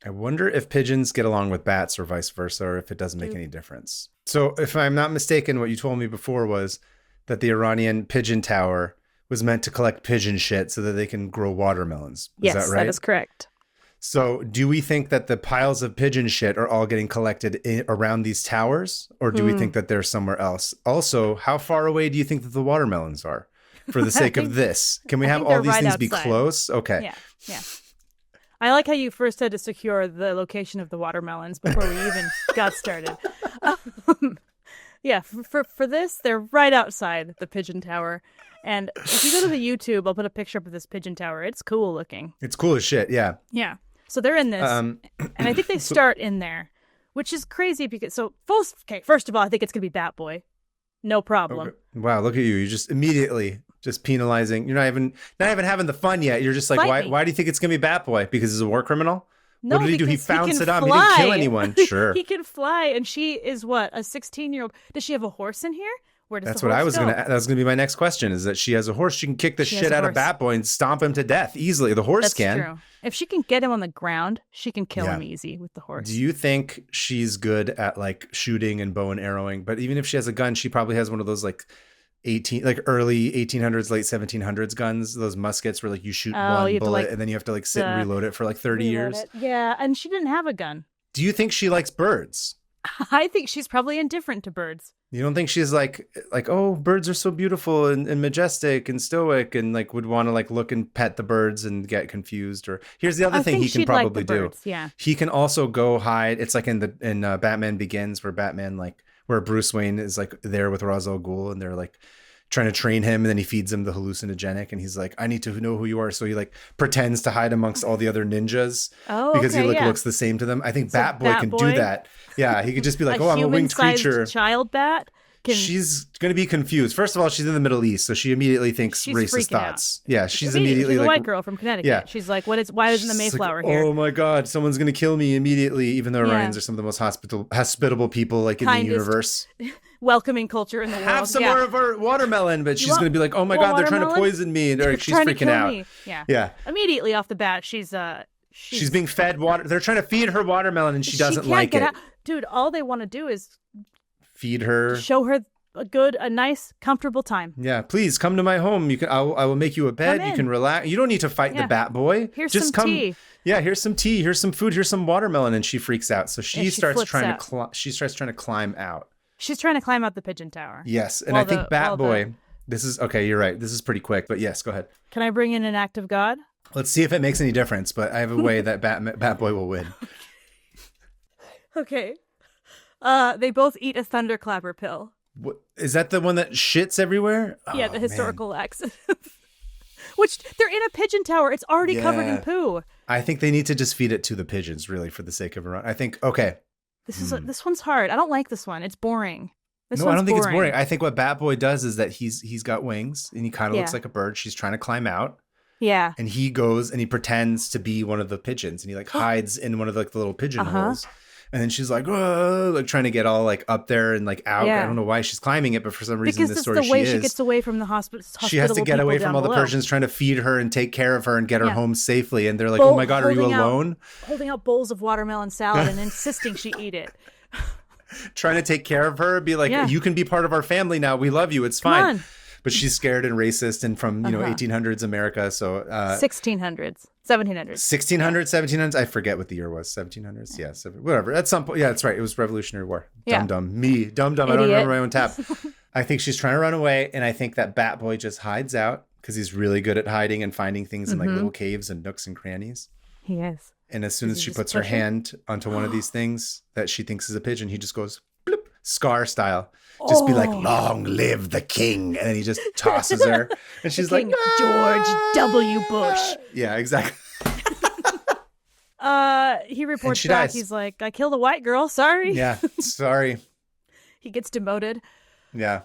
I wonder if pigeons get along with bats or vice versa, or if it doesn't make any difference. So if I'm not mistaken, what you told me before was that the Iranian pigeon tower was meant to collect pigeon shit so that they can grow watermelons. Is that right? That is correct. So do we think that the piles of pigeon shit are all getting collected around these towers, or do we think that they're somewhere else? Also, how far away do you think that the watermelons are? For the sake of this, can we have all these things be close? Okay. Yeah. I like how you first had to secure the location of the watermelons before we even got started. For this, they're right outside the pigeon tower. And if you go to the YouTube, I'll put a picture up of this pigeon tower. It's cool looking. It's cool as shit, yeah. Yeah. So they're in this. And I think they start in there, which is crazy because... first of all, I think it's going to be Bat Boy. No problem. Okay. Wow, look at you. You just immediately... Just penalizing. You're not even having the fun yet. You're just like, why do you think it's gonna be Bat Boy? Because he's a war criminal? No, what did he do? He found Saddam. Fly. He didn't kill anyone. Sure. He can fly, and she is what, a 16-year-old. Does she have a horse in here? Where does That's the what horse I was go? That was gonna be my next question. Is that she has a horse? She can kick the shit out of Bat Boy and stomp him to death easily. The horse can. That's true. If she can get him on the ground, she can kill him easy with the horse. Do you think she's good at like shooting and bow and arrowing? But even if she has a gun, she probably has one of those like early 1800s, late 1700s guns, those muskets where like you shoot one bullet and then you have to like sit and reload it for like 30 years. Yeah, and she didn't have a gun. Do you think she likes birds? I think she's probably indifferent to birds. You don't think she's like, oh, birds are so beautiful and majestic and stoic and like would want to like look and pet the birds and get confused? Or here's the other thing he can probably do. Yeah. He can also go hide. It's like in Batman Begins where Bruce Wayne is like there with Ra's al Ghul and they're like trying to train him, and then he feeds him the hallucinogenic and he's like, I need to know who you are. So he like pretends to hide amongst all the other ninjas because he looks the same to them. I think Bat Boy can do that. Yeah, he could just be like, I'm a winged creature. Child bat. She's going to be confused. First of all, she's in the Middle East, so she immediately thinks racist thoughts. Out. Yeah, she's immediately like a white girl from Connecticut. Yeah. She's like, why isn't the Mayflower here? Oh my God, someone's going to kill me immediately, even though Iranians are some of the most hospitable people like in the universe. Welcoming culture in the world. Have some more of our watermelon, but she's going to be like, oh my God, they're trying to poison me. Or she's freaking out. Me. Yeah. Immediately off the bat, she's being fed water. They're trying to feed her watermelon and she doesn't like it. Dude, all they want to do is feed her, show her a nice, comfortable time. Yeah, please come to my home. I will make you a bed. You can relax. You don't need to fight the Bat Boy. Here's some tea. Yeah, here's some tea. Here's some food. Here's some watermelon. And she freaks out. So she starts trying to climb out. She's trying to climb out the pigeon tower. Yes, and I think Bat Boy. This is okay. You're right. This is pretty quick, but yes, go ahead. Can I bring in an act of God? Let's see if it makes any difference. But I have a way that Bat Boy will win. Okay. They both eat a thunderclapper pill. What, is that the one that shits everywhere? Yeah, the historical laxative. Which they're in a pigeon tower. It's already covered in poo. I think they need to just feed it to the pigeons, really, for the sake of a run. I think okay. This one's hard. I don't like this one. It's boring. I don't think it's boring. I think what Bat Boy does is that he's got wings and he kind of looks like a bird. She's trying to climb out. Yeah. And he goes and he pretends to be one of the pigeons and he like hides in one of the little pigeon holes. And then she's like, oh, like trying to get all like up there and like out. Yeah. I don't know why she's climbing it, but for some reason this story the way she gets away from the hospital. She has to get away from all the Persians trying to feed her and take care of her and get her home safely. And they're like, oh my God, are you alone? Holding out bowls of watermelon salad and insisting she eat it. Trying to take care of her, be like, you can be part of our family now. We love you. It's fine. But she's scared and racist and from, 1800s America. So 1600s, 1700s. 1600s, 1700s. I forget what the year was. 1700s. Yeah. Whatever. At some point. Yeah, that's right. It was Revolutionary War. Dumb. Me. Dumb. I don't remember my own tab. I think she's trying to run away. And I think that Bat Boy just hides out because he's really good at hiding and finding things in like little caves and nooks and crannies. He is. And as soon as she puts her hand onto one of these things that she thinks is a pigeon, he just goes bloop, Scar style. Just be like, long live the king. And then he just tosses her. And she's like, George W. Bush. Yeah, exactly. He reports back. Dies. He's like, I killed a white girl. Sorry. Yeah, sorry. He gets demoted. Yeah.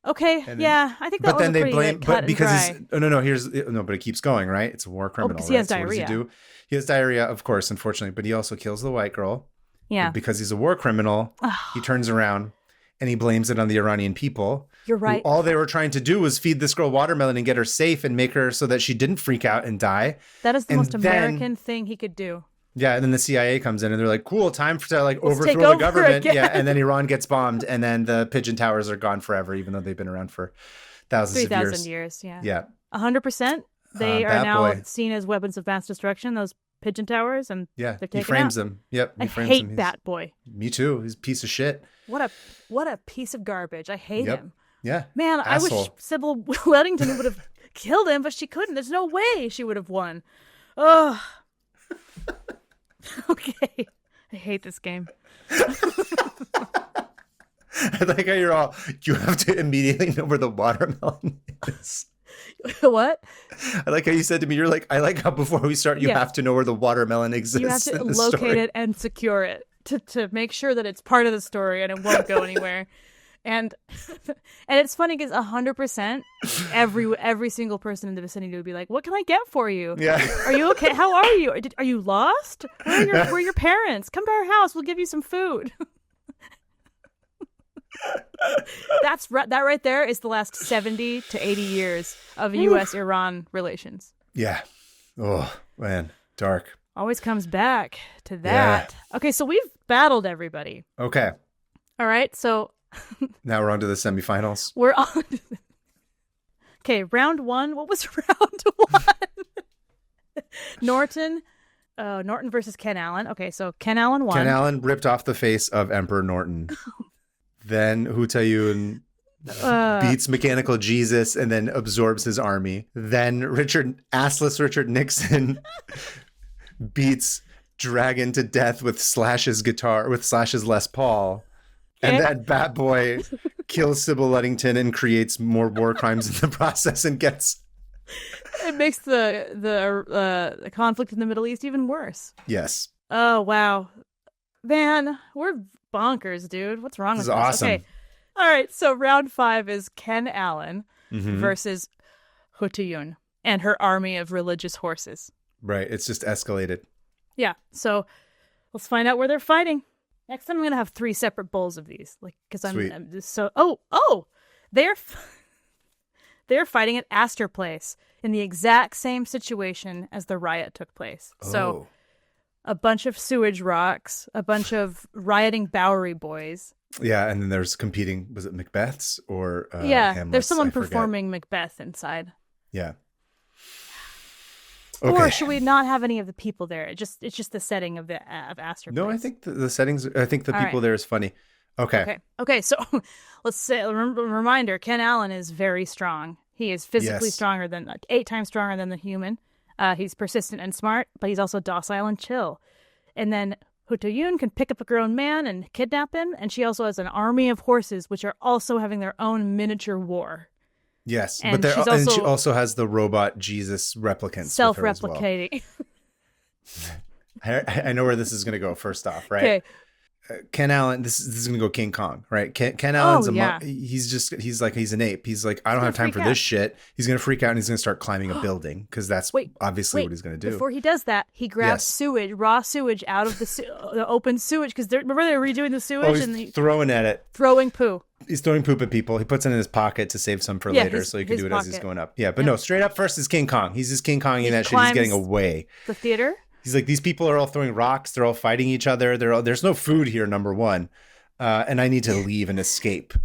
Okay. Then, I think that was a pretty blame, but because he's but it keeps going, right? It's a war criminal. Because he has diarrhea. What does he do? He has diarrhea, of course, unfortunately, but he also kills the white girl. Yeah. Because he's a war criminal, he turns around and he blames it on the Iranian people. You're right. All they were trying to do was feed this girl watermelon and get her safe and make her so that she didn't freak out and die. That is the most American thing he could do. Yeah, and then the CIA comes in and they're like, cool, time to like overthrow the government. Again. Yeah, and then Iran gets bombed and then the pigeon towers are gone forever, even though they've been around for thousands of years. 3,000 years, yeah. Yeah. 100%. They are now seen as weapons of mass destruction, those pigeon towers, and they're taken he frames out. them. Yep, I hate Bat Boy. Me too. He's a piece of shit. What a piece of garbage. I hate him. Yeah. Man, asshole. I wish Sybil Weddington would have killed him, but she couldn't. There's no way she would have won. Ugh. Okay. I hate this game. I like how you have to immediately know where the watermelon is. What? I like how you said to me, you're like, I like how before we start, you have to know where the watermelon exists. You have to locate it and secure it to make sure that it's part of the story and it won't go anywhere. And it's funny because 100% every single person in the vicinity would be like, what can I get for you? Yeah. Are you okay? How are you? Are you lost? Where are your parents? Come to our house. We'll give you some food. That right there is the last 70 to 80 years of U.S.-Iran relations. Yeah. Oh, man. Dark. Always comes back to that. Yeah. Okay, so we've battled everybody. Okay. All right, so... Now we're on to the semifinals. We're on... Okay, round one. What was round one? Norton versus Ken Allen. Okay, so Ken Allen won. Ken Allen ripped off the face of Emperor Norton. Then Khutulun beats Mechanical Jesus and then absorbs his army. Then assless Richard Nixon beats Dragon to death with Slash's Les Paul. And then Bat Boy kills Sybil Luddington and creates more war crimes in the process and gets... It makes the conflict in the Middle East even worse. Yes. Oh, wow. Man, we're bonkers, dude. What's wrong with us? Awesome. Okay. All right, so round 5 is Ken Allen versus Khutulun and her army of religious horses. Right, it's just escalated. Yeah, so let's find out where they're fighting. Next time I'm going to have 3 separate bowls of these, like, because I'm just so... Oh! They're fighting at Astor Place in the exact same situation as the riot took place. Oh. So... a bunch of sewage rocks, a bunch of rioting Bowery boys, Yeah, and then there's competing. Was it Macbeth's or yeah? Hamlet's? There's someone performing Macbeth inside. Yeah. Okay. Or should we not have any of the people there? It's just the setting of Astor Place. No, I think the settings. I think the people there is funny. Okay. So let's say reminder: Ken Allen is very strong. He is physically stronger than 8 times stronger than the human. He's persistent and smart, but he's also docile and chill. And then Khutulun can pick up a grown man and kidnap him, and she also has an army of horses, which are also having their own miniature war. Yes, and she also has the robot Jesus replicants. Self-replicating. Well. I know where this is going to go. First off, right? Okay. Ken Allen, this is going to go King Kong, right? Ken Allen's he's an ape. He's like, I don't have time for this shit. He's going to freak out and he's going to start climbing a building because that's obviously what he's going to do. Before he does that, he grabs raw sewage out of the open sewage because remember they were redoing the sewage throwing at it. Throwing poo. He's throwing poop at people. He puts it in his pocket to save some for later so he can do it as he's going up. Yeah, but no, straight up first is King Kong. He's just King Kong in that shit. He's getting away. The theater? He's like, these people are all throwing rocks. They're all fighting each other. There's no food here, number one. And I need to leave and escape.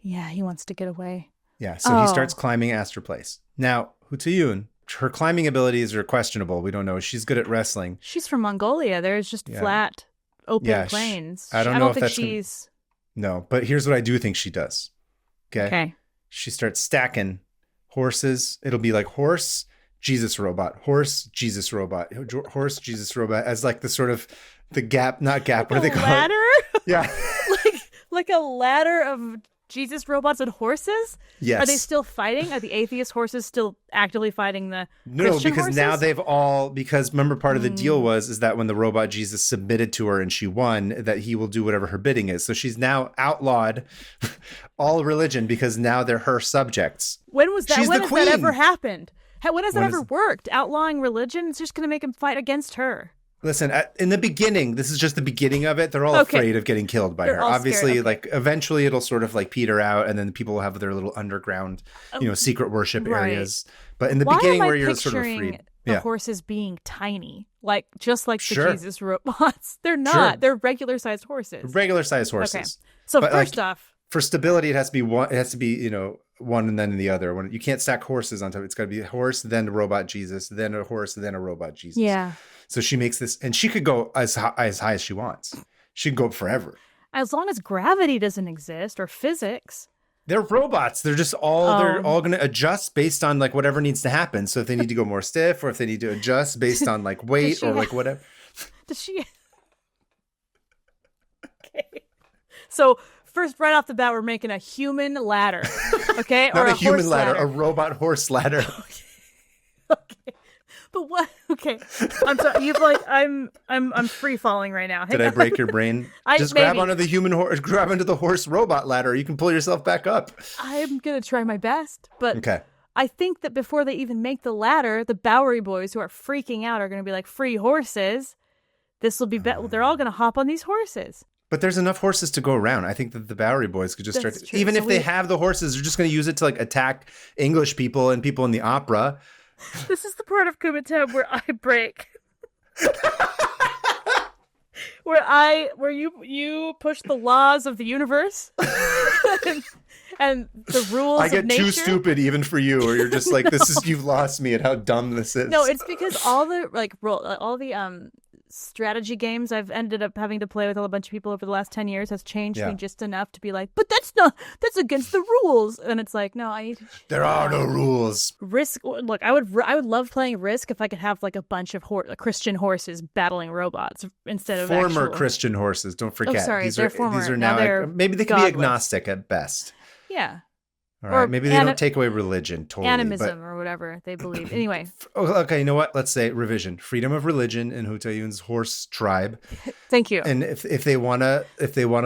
Yeah, he wants to get away. Yeah, so he starts climbing Astor Place. Now, Khutulun, her climbing abilities are questionable. We don't know. She's good at wrestling. She's from Mongolia. There's just flat, open plains. I don't think she's... No, but here's what I do think she does. Okay. She starts stacking horses. It'll be like horse, Jesus robot, horse, Jesus robot, horse, Jesus robot as like the sort of the gap, not gap. What do they call ladder? It? Yeah. like a ladder of Jesus robots and horses? Yes. Are they still fighting? Are the atheist horses still actively fighting the No, Christian because horses? now because remember part of the deal is that when the robot Jesus submitted to her and she won, that he will do whatever her bidding is. So she's now outlawed all religion because now they're her subjects. When was that? When has that ever happened? When has that ever worked? Outlawing religion? It's just going to make him fight against her. Listen, in the beginning, this is just the beginning of it. They're all afraid of getting killed by her. Obviously, like eventually it'll sort of like peter out and then people will have their little underground, secret worship areas. But in the beginning where you're sort of freed. The horses being tiny, just like the Jesus robots. They're not. Sure. They're regular sized horses. Regular sized horses. Okay. So first off, for stability, it has to be one. It has to be one and then the other. You can't stack horses on top. It's got to be a horse, then a robot Jesus, then a horse, then a robot Jesus. Yeah. So she makes this, and she could go as high as she wants. She can go up forever. As long as gravity doesn't exist or physics. They're robots. They're just they're all going to adjust based on like whatever needs to happen. So if they need to go more stiff or if they need to adjust based on like weight or like whatever. Does she? Okay. So first, right off the bat, we're making a human ladder. Okay. Not or a human ladder, a robot horse ladder. Okay. But what? Okay, I'm sorry. You've I'm free falling right now. Did I break your brain? Just grab onto the human horse, grab onto the horse robot ladder. You can pull yourself back up. I'm gonna try my best, but okay. I think that before they even make the ladder, the Bowery boys who are freaking out are gonna be like, "Free horses! This will be better." They're all gonna hop on these horses. But there's enough horses to go around. I think that the Bowery boys could just start. Even if they have the horses, they're just gonna use it to like attack English people and people in the opera. This is the part of Kumitab where I break. where you push the laws of the universe and the rules of nature. I get too stupid even for you, or you're just like, you've lost me at how dumb this is. No, it's because all the strategy games I've ended up having to play with a bunch of people over the last 10 years has changed me just enough to be like, but that's against the rules. And it's like, no, I need to. There are no rules. Risk. Look, I would love playing Risk if I could have like a bunch of Christian horses battling robots instead of former Christian horses. Don't forget. Oh, sorry, these are now maybe they can be agnostic at best. Yeah. All right, maybe they don't take away religion totally. Animism or whatever they believe. Anyway. Okay, you know what? Let's say revision. Freedom of religion in Khutulun's horse tribe. Thank you. And if they wanna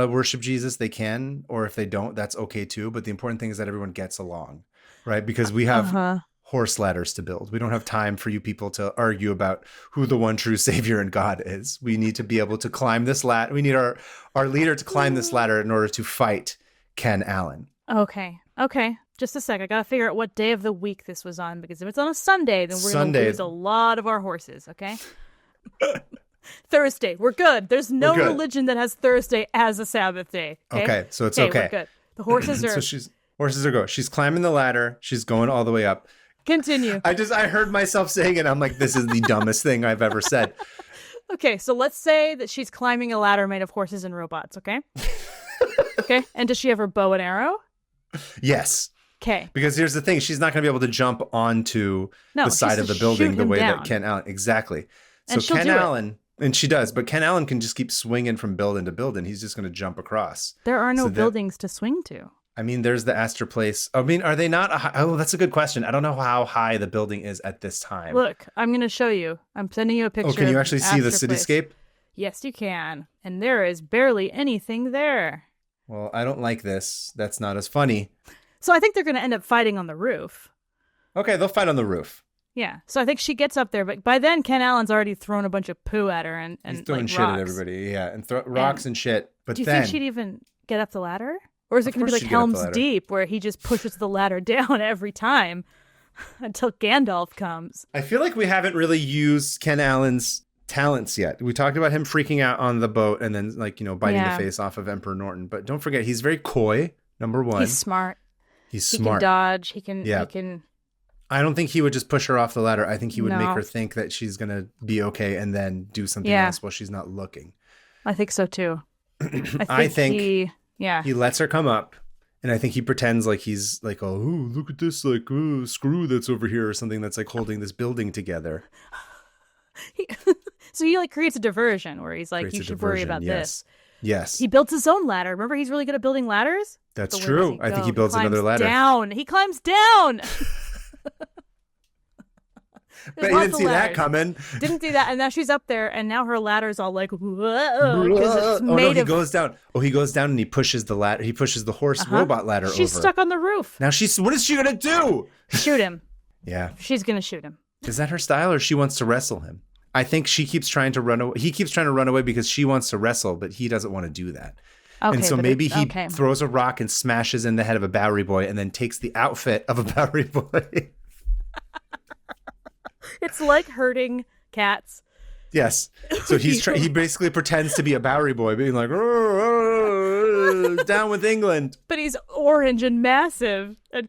worship Jesus, they can, or if they don't, that's okay too. But the important thing is that everyone gets along, right? Because we have horse ladders to build. We don't have time for you people to argue about who the one true savior and God is. We need to be able to climb this ladder. We need our leader to climb this ladder in order to fight Ken Allen. Okay. Just a sec. I gotta figure out what day of the week this was on, because if it's on a Sunday, then we're gonna lose a lot of our horses. Okay. Thursday. We're good. There's no religion that has Thursday as a Sabbath day. Okay, so it's okay. We're good. The horses are... Horses are going. She's climbing the ladder. She's going all the way up. Continue. I heard myself saying it. I'm like, this is the dumbest thing I've ever said. Okay, so let's say that she's climbing a ladder made of horses and robots, okay? Okay, and does she have her bow and arrow? Yes. Okay. Because here's the thing. She's not going to be able to jump onto the side of the building the way that Ken Allen... Exactly. So Ken Allen... And she does, but Ken Allen can just keep swinging from building to building. He's just going to jump across. There are no buildings to swing to. I mean, there's the Astor Place. I mean, are they not? Oh, that's a good question. I don't know how high the building is at this time. Look, I'm going to show you. I'm sending you a picture. Oh, can you actually see the cityscape? Yes, you can. And there is barely anything there. Well, I don't like this. That's not as funny. So I think they're going to end up fighting on the roof. Okay, they'll fight on the roof. Yeah, so I think she gets up there, but by then Ken Allen's already thrown a bunch of poo at her and he's throwing like, shit rocks. at everybody, yeah, and rocks and shit. But do you think she'd even get up the ladder, or is it going to be like Helm's Deep, where he just pushes the ladder down every time until Gandalf comes? I feel like we haven't really used Ken Allen's talents yet. We talked about him freaking out on the boat and then biting the face off of Emperor Norton. But don't forget, he's very coy. Number one, he's smart. He can dodge. He can. I don't think he would just push her off the ladder. I think he would make her think that she's going to be okay and then do something else while she's not looking. I think so too. I think he lets her come up, and I think he pretends like he's like, oh, look at this screw that's over here or something that's like holding this building together. So he creates a diversion where he's like, you should worry about this. Yes. He builds his own ladder. Remember, he's really good at building ladders? That's true. I think he builds another ladder. He climbs down. But you didn't see that coming. Didn't see that, and now she's up there, and now her ladder's all like, whoa, because it's made he goes down. Oh, he goes down and he pushes the ladder. He pushes the horse robot ladder over. She's stuck on the roof. Now what is she gonna do? Shoot him. Yeah. She's gonna shoot him. Is that her style, or she wants to wrestle him? I think she keeps trying to run away. He keeps trying to run away because she wants to wrestle, but he doesn't want to do that. Okay, and so maybe he throws a rock and smashes in the head of a Bowery boy and then takes the outfit of a Bowery boy. It's like herding cats. Yes. So he basically pretends to be a Bowery boy, being like, down with England. But he's orange and massive. And,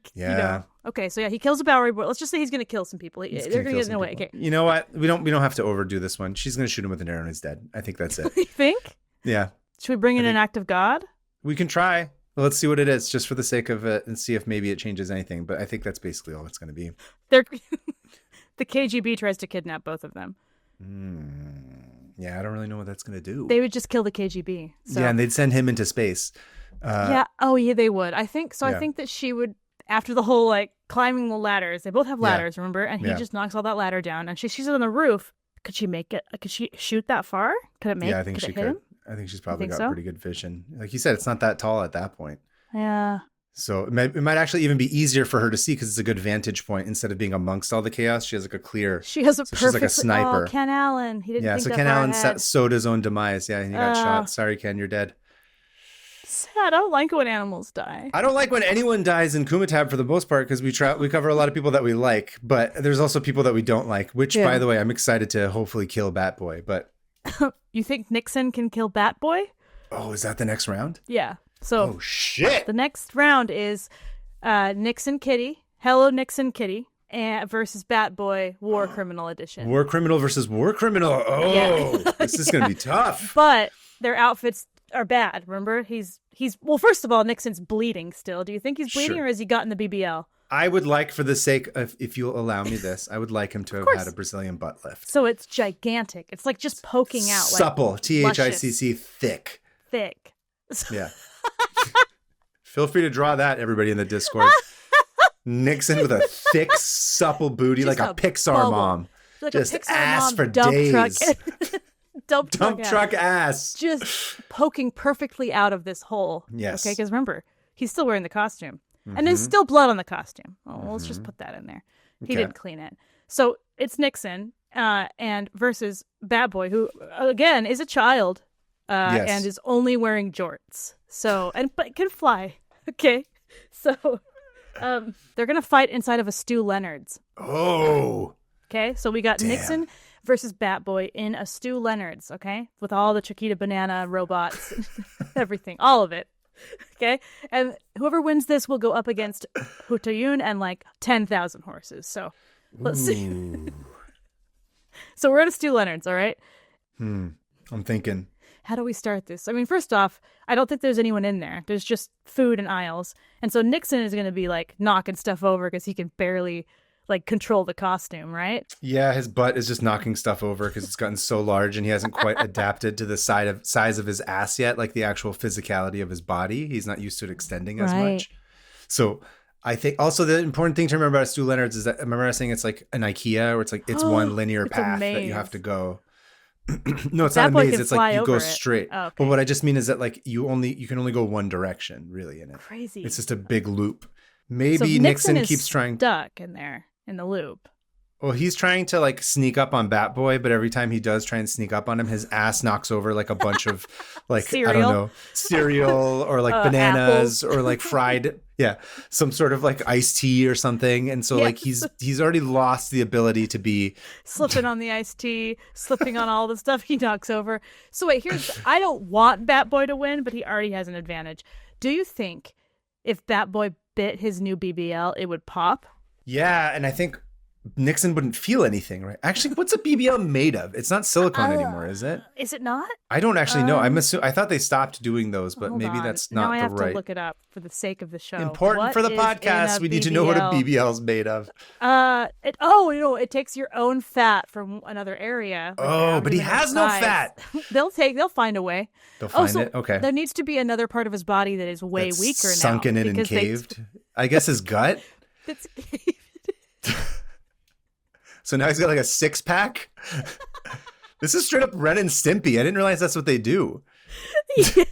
Okay, so he kills a Bowery boy. Let's just say he's going to kill some people. They're going to get in the way. Okay. You know what? We don't have to overdo this one. She's going to shoot him with an arrow and he's dead. I think that's it. You think? Yeah. Should we bring in an act of God? We can try. Well, let's see what it is, just for the sake of it, and see if maybe it changes anything. But I think that's basically all it's going to be. The KGB tries to kidnap both of them. Yeah, I don't really know what that's going to do. They would just kill the KGB. So. Yeah, and they'd send him into space. They would. I think so. Yeah. I think that she would, after the whole climbing the ladders. They both have ladders, remember? And he just knocks all that ladder down, and she's on the roof. Could she make it? Could she shoot that far? Could it make? Yeah, I think she could. Him? I think she's probably got pretty good vision. Like you said, it's not that tall at that point. Yeah. So it might actually even be easier for her to see because it's a good vantage point instead of being amongst all the chaos. She has a clear. She has she's like a sniper. Oh, Ken Allen. He didn't. Yeah. Think So that Ken far Allen ahead. sowed his own demise. Yeah, and he got shot. Sorry, Ken, you're dead. Sad. I don't like when animals die. I don't like when anyone dies in Kumitab for the most part because we cover a lot of people that we like, but there's also people that we don't like. Which, by the way, I'm excited to hopefully kill Batboy. But you think Nixon can kill Batboy? Oh, is that the next round? Yeah. So. Oh shit! The next round is Nixon Kitty. Hello, Nixon Kitty. Versus Batboy War Criminal Edition. War Criminal versus War Criminal. Oh, this is going to be tough. But their outfits are bad. Remember, he's well. First of all, Nixon's bleeding still. Do you think he's bleeding, or has he gotten the BBL? I would like, for the sake of, if you'll allow me this, I would like him to have had a Brazilian butt lift. So it's gigantic. It's like just poking out. Supple. THICC. Thick. Thick. Yeah. Feel free to draw that, everybody in the Discord. Nixon with a thick, supple booty, just like a Pixar bubble. Mom. Like just a Pixar ass mom for dump days. Dump truck ass. Just poking perfectly out of this hole. Yes. Okay, because remember, he's still wearing the costume. Mm-hmm. And there's still blood on the costume. Oh, well, let's just put that in there. He didn't clean it. So it's Nixon and versus Batboy, who, again, is a child and is only wearing jorts. So, but can fly. Okay. So they're going to fight inside of a Stu Leonard's. Oh. Okay. So we got Nixon versus Batboy in a Stu Leonard's, okay? With all the Chiquita Banana robots, everything, all of it, okay? And whoever wins this will go up against Khutulun and like 10,000 horses. So let's see. So we're at a Stu Leonard's, all right? I'm thinking. How do we start this? I mean, first off, I don't think there's anyone in there. There's just food and aisles. And so Nixon is going to be like knocking stuff over because he can barely like control the costume, right? Yeah, his butt is just knocking stuff over because it's gotten so large and he hasn't quite adapted to the size of his ass yet, like the actual physicality of his body. He's not used to it extending as much. So I think also the important thing to remember about Stu Leonard's is that, remember I was saying it's like an IKEA where it's like it's one linear path that you have to go. No, it's not a maze. It's like you go straight. Oh, okay. But what I just mean is that like you can only go one direction really in it. Crazy. It's just a big loop. Maybe so Nixon keeps trying stuck in there in the loop. Well, he's trying to like sneak up on Batboy, but every time he does try and sneak up on him, his ass knocks over like a bunch of like cereal. I don't know, cereal or like bananas or like fried, some sort of like iced tea or something. And so like he's already lost the ability to be slipping on the iced tea, slipping on all the stuff he knocks over. So wait, I don't want Batboy to win, but he already has an advantage. Do you think if Batboy bit his new BBL, it would pop? Yeah, and I think Nixon wouldn't feel anything, right? Actually, what's a BBL made of? It's not silicone anymore, is it? Is it not? I don't actually know. I thought they stopped doing those, but maybe that's not the right. Now I have to look it up for the sake of the show. Important for the podcast. We need to know what a BBL is made of. It takes your own fat from another area. Oh, but he has no fat. They'll find a way. They'll find it. Okay. There needs to be another part of his body that is way weaker now. Sunken in and caved. I guess his gut. It's caved. So now he's got like a 6-pack. This is straight up Ren and Stimpy. I didn't realize that's what they do. Yeah.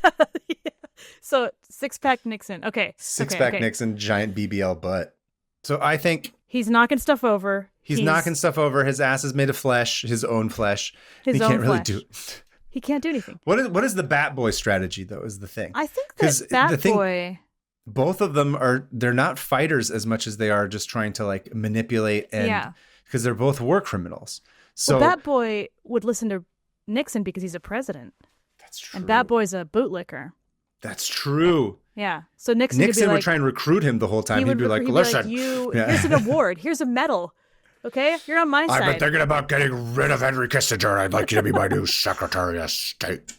So 6-pack Nixon. Okay. 6-pack Nixon, giant BBL butt. So I think he's knocking stuff over. He's knocking stuff over. His ass is made of flesh, his own flesh. He can't really do it. He can't do anything. What is the Batboy strategy though? Is the thing. I think that Batboy. Both of them they're not fighters as much as they are just trying to like manipulate and because they're both war criminals. So Batboy would listen to Nixon because he's a president. That's true. And Batboy's a bootlicker. That's true. Yeah. So Nixon would try and recruit him the whole time. He'd be like, listen. Here's an award. Here's a medal. Okay? You're on my side. I've been thinking about getting rid of Henry Kissinger. I'd like you to be my new Secretary of State.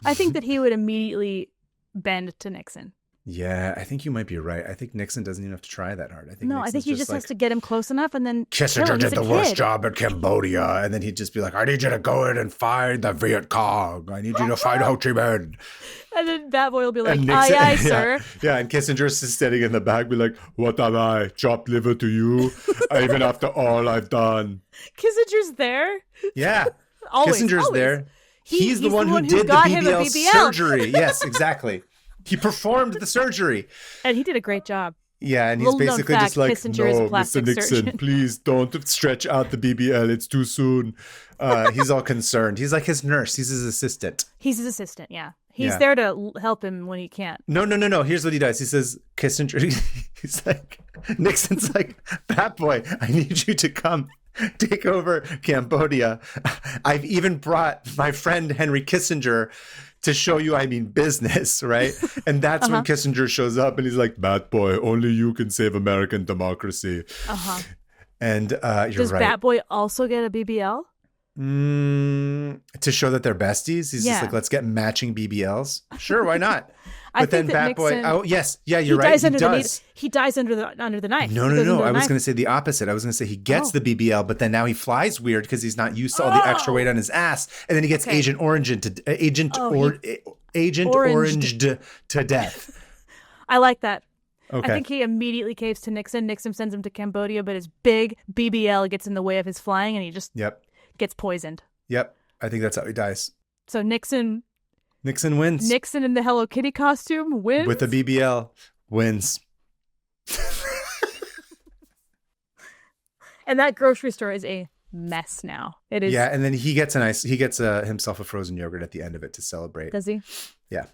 I think that he would immediately bend to Nixon. Yeah, I think you might be right. I think Nixon doesn't even have to try that hard. I think he just has to get him close enough and then Kissinger did the worst job in Cambodia. And then he'd just be like, I need you to go in and find the Viet Cong. I need you to find Ho Chi Minh. And then Batboy will be like, Nixon, aye, sir. Yeah, and Kissinger's just standing in the back, be like, what am I? Chopped liver to you? Even after all I've done. Kissinger's there? Yeah. Always. Kissinger's there. He's the one who did the BBL surgery. Yes, exactly. He performed the surgery. And he did a great job. Yeah, and he's basically just like, no, Mr. Nixon, please don't stretch out the BBL. It's too soon. He's all concerned. He's like his nurse. He's his assistant. He's his assistant, yeah. He's there to help him when he can't. No. Here's what he does. He says, Kissinger, he's like, Nixon's like, Batboy, I need you to come take over Cambodia. I've even brought my friend Henry Kissinger to show you I mean business, right? And that's when Kissinger shows up and he's like, Batboy, only you can save American democracy. And you're right. Does Batboy also get a BBL? To show that they're besties? He's just like, let's get matching BBLs. Sure, why not? But then Batboy, you're right. He dies under the knife. No. I was going to say the opposite. I was going to say he gets the BBL, but then now he flies weird because he's not used to all the extra weight on his ass, and then he gets Agent Oranged to death. I like that. Okay. I think he immediately caves to Nixon. Nixon sends him to Cambodia, but his big BBL gets in the way of his flying, and he just gets poisoned. Yep. I think that's how he dies. So Nixon wins. Nixon in the Hello Kitty costume wins. With the BBL wins. And that grocery store is a mess now. It is. Yeah, and then he gets himself a frozen yogurt at the end of it to celebrate. Does he? Yeah.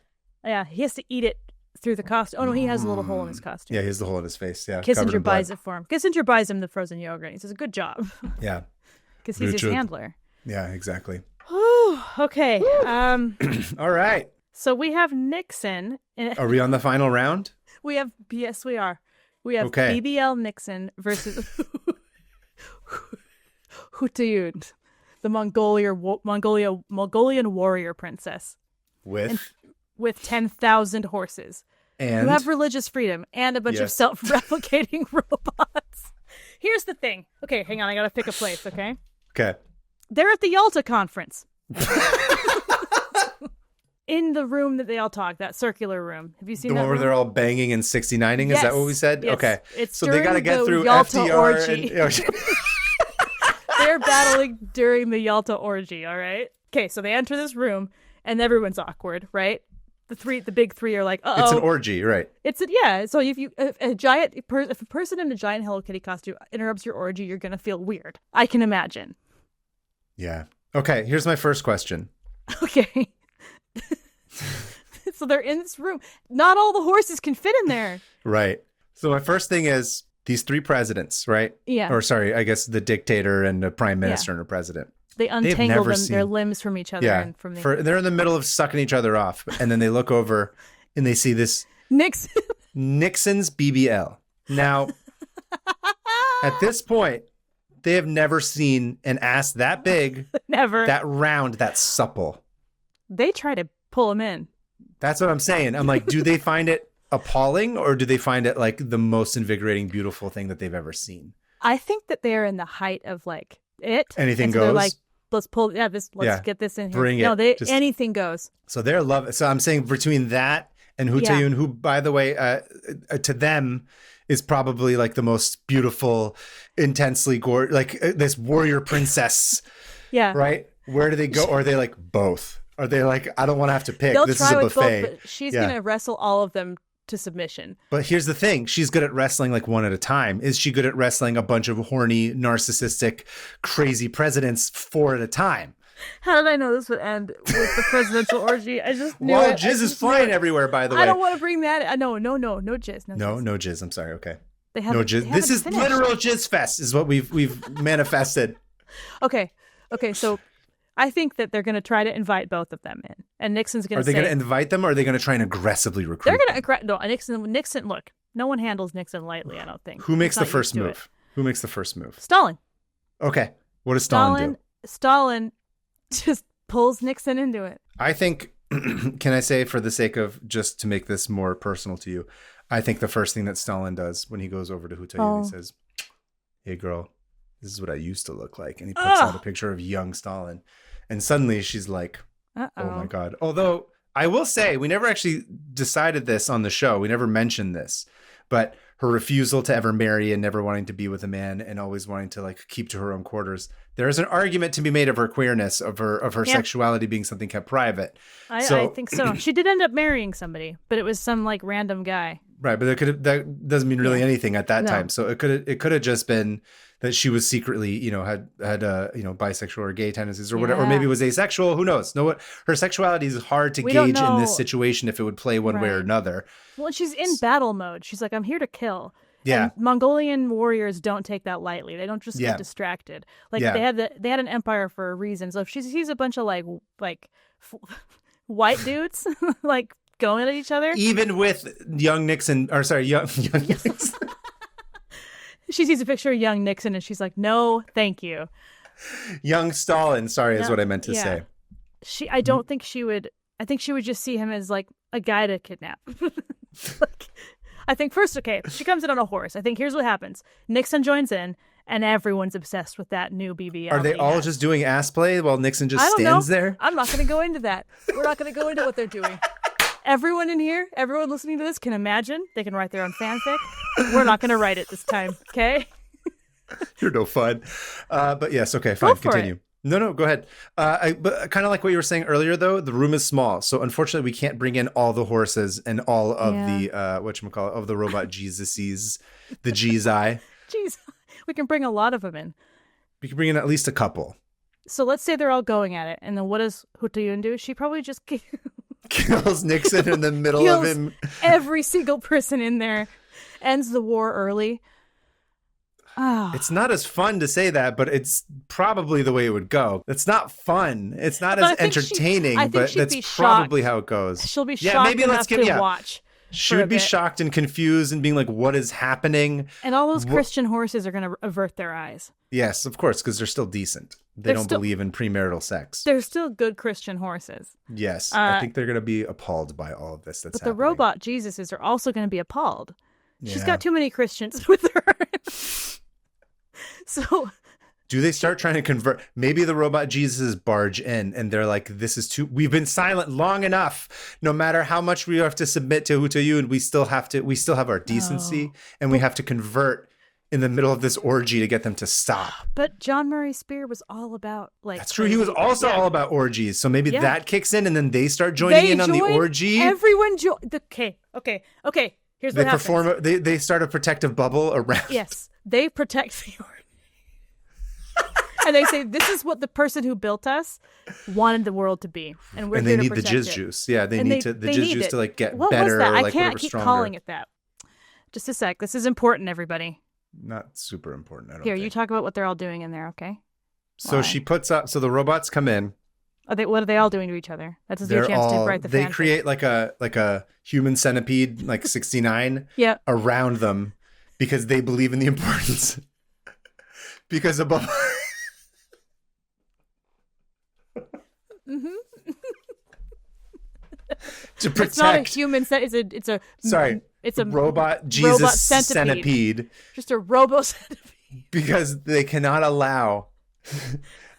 Yeah, he has to eat it through the costume. Oh no, he has a little hole in his costume. Yeah, he has the hole in his face. Yeah. Kissinger buys it for him. Kissinger buys him the frozen yogurt. He says, "Good job." Yeah. because he's his handler. Yeah, exactly. Okay. All right. So we have Nixon. Are we on the final round? Yes, we are. We have BBL Nixon versus Khutulun, the Mongolian warrior princess. With 10,000 horses. And who have religious freedom and a bunch of self-replicating robots. Here's the thing. Okay, hang on. I got to pick a place, okay? Okay. They're at the Yalta conference. In the room that they all talk, that circular room. Have you seen that one where room? They're all banging and 69ing? Yes. Is that what we said? Yes. Okay. So they got to get through Yalta FDR. Orgy. They're battling during the Yalta orgy, all right? Okay, so they enter this room, and everyone's awkward, right? The big three are like, uh-oh. It's an orgy, right? So if a person in a giant Hello Kitty costume interrupts your orgy, you're going to feel weird. I can imagine. Yeah. Okay, here's my first question. Okay. So they're in this room. Not all the horses can fit in there. Right. So my first thing is these three presidents, right? Yeah. Or sorry, I guess the dictator and the prime minister and a president. They untangle their limbs from each other. Yeah. And from they're in the middle of sucking each other off. And then they look over and they see this Nixon's BBL. Now, at this point, they have never seen an ass that big, never, that round, that supple. They try to pull him in. That's what I'm saying. I'm like, do they find it appalling or do they find it like the most invigorating, beautiful thing that they've ever seen? I think that they're in the height of like it. Anything goes. They're like, let's pull. Yeah, let's get this in here. Bring it. No, anything goes. So they're So I'm saying between that and Khutulun, who, by the way, to them is probably like the most beautiful, intensely gorgeous, like this warrior princess. Yeah. Right. Where do they go? Or are they like both? Are they like, I don't want to have to pick. They'll this try is a with buffet. Both, but she's going to wrestle all of them to submission. But here's the thing. She's good at wrestling like one at a time. Is she good at wrestling a bunch of horny, narcissistic, crazy presidents 4 at a time? How did I know this would end with the presidential orgy? I just knew it. Jizz is flying everywhere, by the way. I don't want to bring that. No jizz. No jizz. I'm sorry. Okay. They have no jizz. This is finished. Literal jizz fest is what we've manifested. Okay. So I think that they're going to try to invite both of them in. And Nixon's going to say... Are they going to invite them or are they going to try and aggressively recruit them? They're going to... No, Nixon, look, no one handles Nixon lightly, I don't think. Who makes the first move? Who makes the first move? Stalin. Okay. What does Stalin do? Stalin just pulls Nixon into it. I think, can I say for the sake of just to make this more personal to you, I think the first thing that Stalin does when he goes over to Khutulun, he says, hey girl, this is what I used to look like. And he puts out a picture of young Stalin. And suddenly she's like, oh my God. Although I will say, we never actually decided this on the show. We never mentioned this. But her refusal to ever marry and never wanting to be with a man and always wanting to like keep to her own quarters. There is an argument to be made of her queerness, of her sexuality being something kept private. I think so. She did end up marrying somebody, but it was some like random guy. Right, but that doesn't mean really anything at that time. So it could have just been that she was secretly, had bisexual or gay tendencies or whatever, or maybe was asexual. Who knows? What her sexuality is hard to gauge in this situation if it would play one way or another. Well, she's in battle mode. She's like, I'm here to kill. Yeah. And Mongolian warriors don't take that lightly. They don't just get distracted. Like they had an empire for a reason. So if she sees a bunch of like white dudes like going at each other, even with young Nixon, young Nixon. She sees a picture of young Nixon and she's like, no, thank you. Young Stalin, is what I meant to say. I don't think she would. I think she would just see him as like a guy to kidnap. I think first, she comes in on a horse. I think here's what happens. Nixon joins in and everyone's obsessed with that new BBL. Are they all just doing ass play while Nixon just stands there? I'm not going to go into that. We're not going to go into what they're doing. Everyone in here, everyone listening to this can imagine. They can write their own fanfic. We're not going to write it this time, okay? You're no fun. But yes, okay, fine. Continue. No, go ahead. But kind of like what you were saying earlier, though, the room is small. So unfortunately, we can't bring in all the horses and all of the, of the robot Jesuses, the G's-I. Jeez, we can bring a lot of them in. We can bring in at least a couple. So let's say they're all going at it. And then what does Khutulun do? She probably just kills Nixon in the middle of him. Every single person in there. Ends the war early. It's not as fun to say that, but it's probably the way it would go. It's not fun. It's not as entertaining, but that's probably how it goes. She'll be shocked enough to watch. She would be shocked and confused and being like, what is happening? And all those Christian horses are going to avert their eyes. Yes, of course, because they're still decent. They don't believe in premarital sex. They're still good Christian horses. Yes, I think they're going to be appalled by all of this that's happening. But the robot Jesuses are also going to be appalled. She's got too many Christians with her. So... Do they start trying to convert? Maybe the robot Jesuses barge in and they're like, this is too, we've been silent long enough. No matter how much we have to submit to you, and we still have our decency and we have to convert in the middle of this orgy to get them to stop. But John Murray Spear was all about That's true. He was also all about orgies. So maybe that kicks in and then they start joining in on the orgy. Everyone Okay. Here's what happens. They start a protective bubble around. Yes. They protect the orgy. And they say, this is what the person who built us wanted the world to be. And we're they here to need the protect jizz it. Juice. Yeah, they need the jizz juice to like get what better. Was that? Or, like, I can't keep stronger. Calling it that. Just a sec. This is important, everybody. Not super important. I don't Here, think. you talk about what they're all doing in there, okay? So she puts up, so the robots come in. What are they all doing to each other? That's a chance to write the They create like a human centipede, like 69, around them because they believe in the importance. Because above... to protect. It's not a human it's a robot Jesus centipede. Just a robo centipede. Because they cannot allow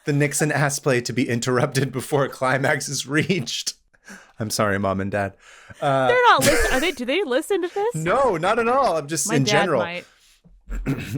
the Nixon ass play to be interrupted before a climax is reached. I'm sorry, Mom and Dad. They're not listening. Do they listen to this? No, not at all. I'm just My in dad general. Might.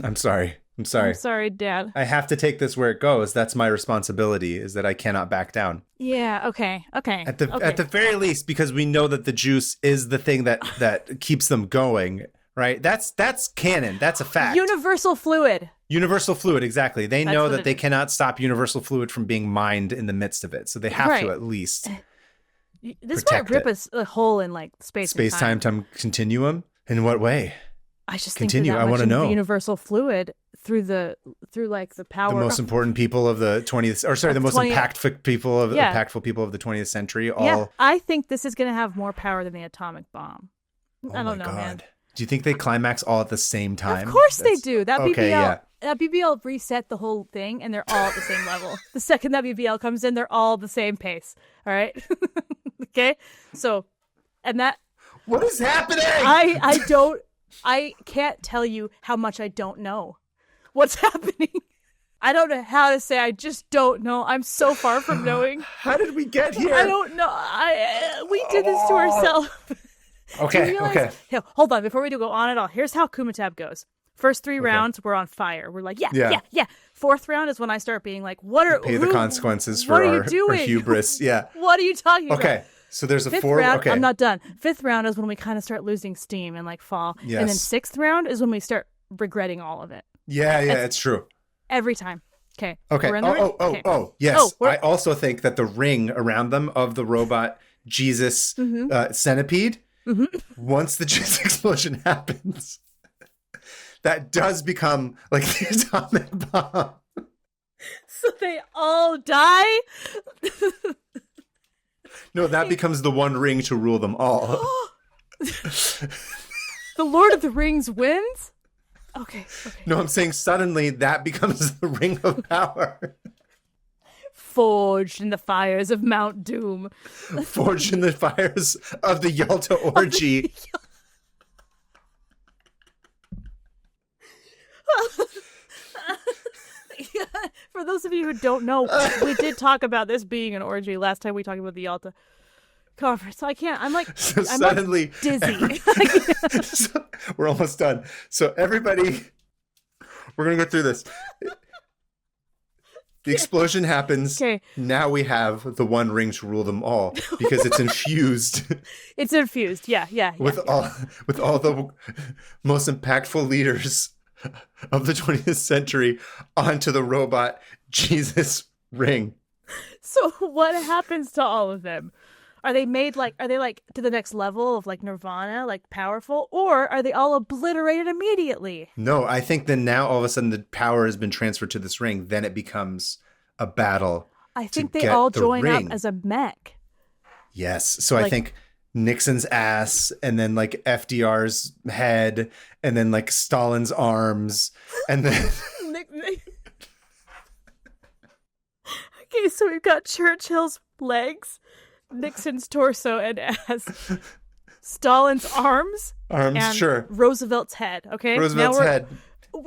I'm sorry. I'm sorry, Dad. I have to take this where it goes. That's my responsibility, is that I cannot back down. Yeah, okay. At the very least, because we know that the juice is the thing that keeps them going, right? That's canon. That's a fact. Universal fluid. Universal fluid, exactly. They know that they cannot stop universal fluid from being mined in the midst of it. So they have to at least This might rip a hole in like space-time continuum? In what way? I just continue. Think that I want to know. Universal fluid through like the power. The most important people of the 20th, or sorry, the most impactful people of the 20th century. I think this is going to have more power than the atomic bomb. I don't know, man. Do you think they climax all at the same time? Of course they do. That BBL reset the whole thing, and they're all at the same level. The second that BBL comes in, they're all the same pace. All right. Okay. So, and that. What is happening? I can't tell you how much I don't know what's happening. I don't know how to say. I just don't know. I'm so far from knowing. How did we get here? I don't know. We did this to ourselves. Okay. Here, hold on. Before we go on at all, here's how Kumitab goes. First 3 rounds, we're on fire. We're like, yeah. Fourth round is when I start being like, pay the consequences for our hubris. Yeah. What are you talking about? Okay. So there's a 4th round. Okay. I'm not done. 5th round is when we kind of start losing steam and like fall. Yes. And then 6th round is when we start regretting all of it. Yeah, it's true. Every time. Okay. Okay. Yes. I also think that the ring around them of the robot Jesus centipede, once the Jesus explosion happens, that does become like the atomic bomb. So they all die? No, that becomes the one ring to rule them all. The Lord of the Rings wins? Okay. No, I'm saying suddenly that becomes the ring of power. Forged in the fires of Mount Doom. Forged in the fires of the Yalta orgy. For those of you who don't know, we did talk about this being an orgy last time we talked about the Yalta conference. So I'm like dizzy. We're almost done. So everybody, we're going to go through this. The explosion happens. Okay. Now we have the one ring to rule them all because it's infused. It's infused. Yeah. With all the most impactful leaders of the 20th century onto the robot Jesus ring. So what happens to all of them? Are they made like, are they like to the next level of like Nirvana, like powerful, or are they all obliterated immediately? No, I think then now all of a sudden the power has been transferred to this ring. Then it becomes a battle. I think they all join up as a mech. Yes. So like, I think Nixon's ass, and then like FDR's head, and then like Stalin's arms, and then... Okay, so we've got Churchill's legs, Nixon's torso and ass, Stalin's arms, and sure, Roosevelt's head. Okay, Roosevelt's head,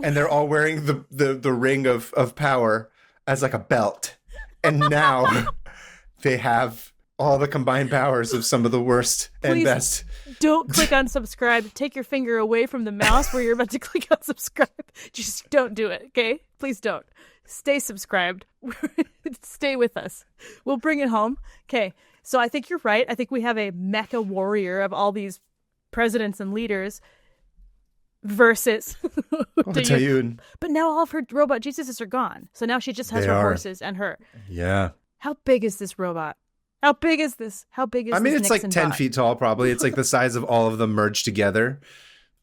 and they're all wearing the ring of power as like a belt, and now they have all the combined powers of some of the worst and best. Don't click on subscribe. Take your finger away from the mouse where you're about to click on subscribe. Just don't do it. Okay, please don't. Stay subscribed. Stay with us. We'll bring it home. Okay. So I think you're right. I think we have a mecha warrior of all these presidents and leaders versus But now all of her robot Jesuses are gone. So now she just has her horses and her. Yeah. How big is this robot? How big is this? I mean, it's like 10 feet tall, probably. It's like the size of all of them merged together.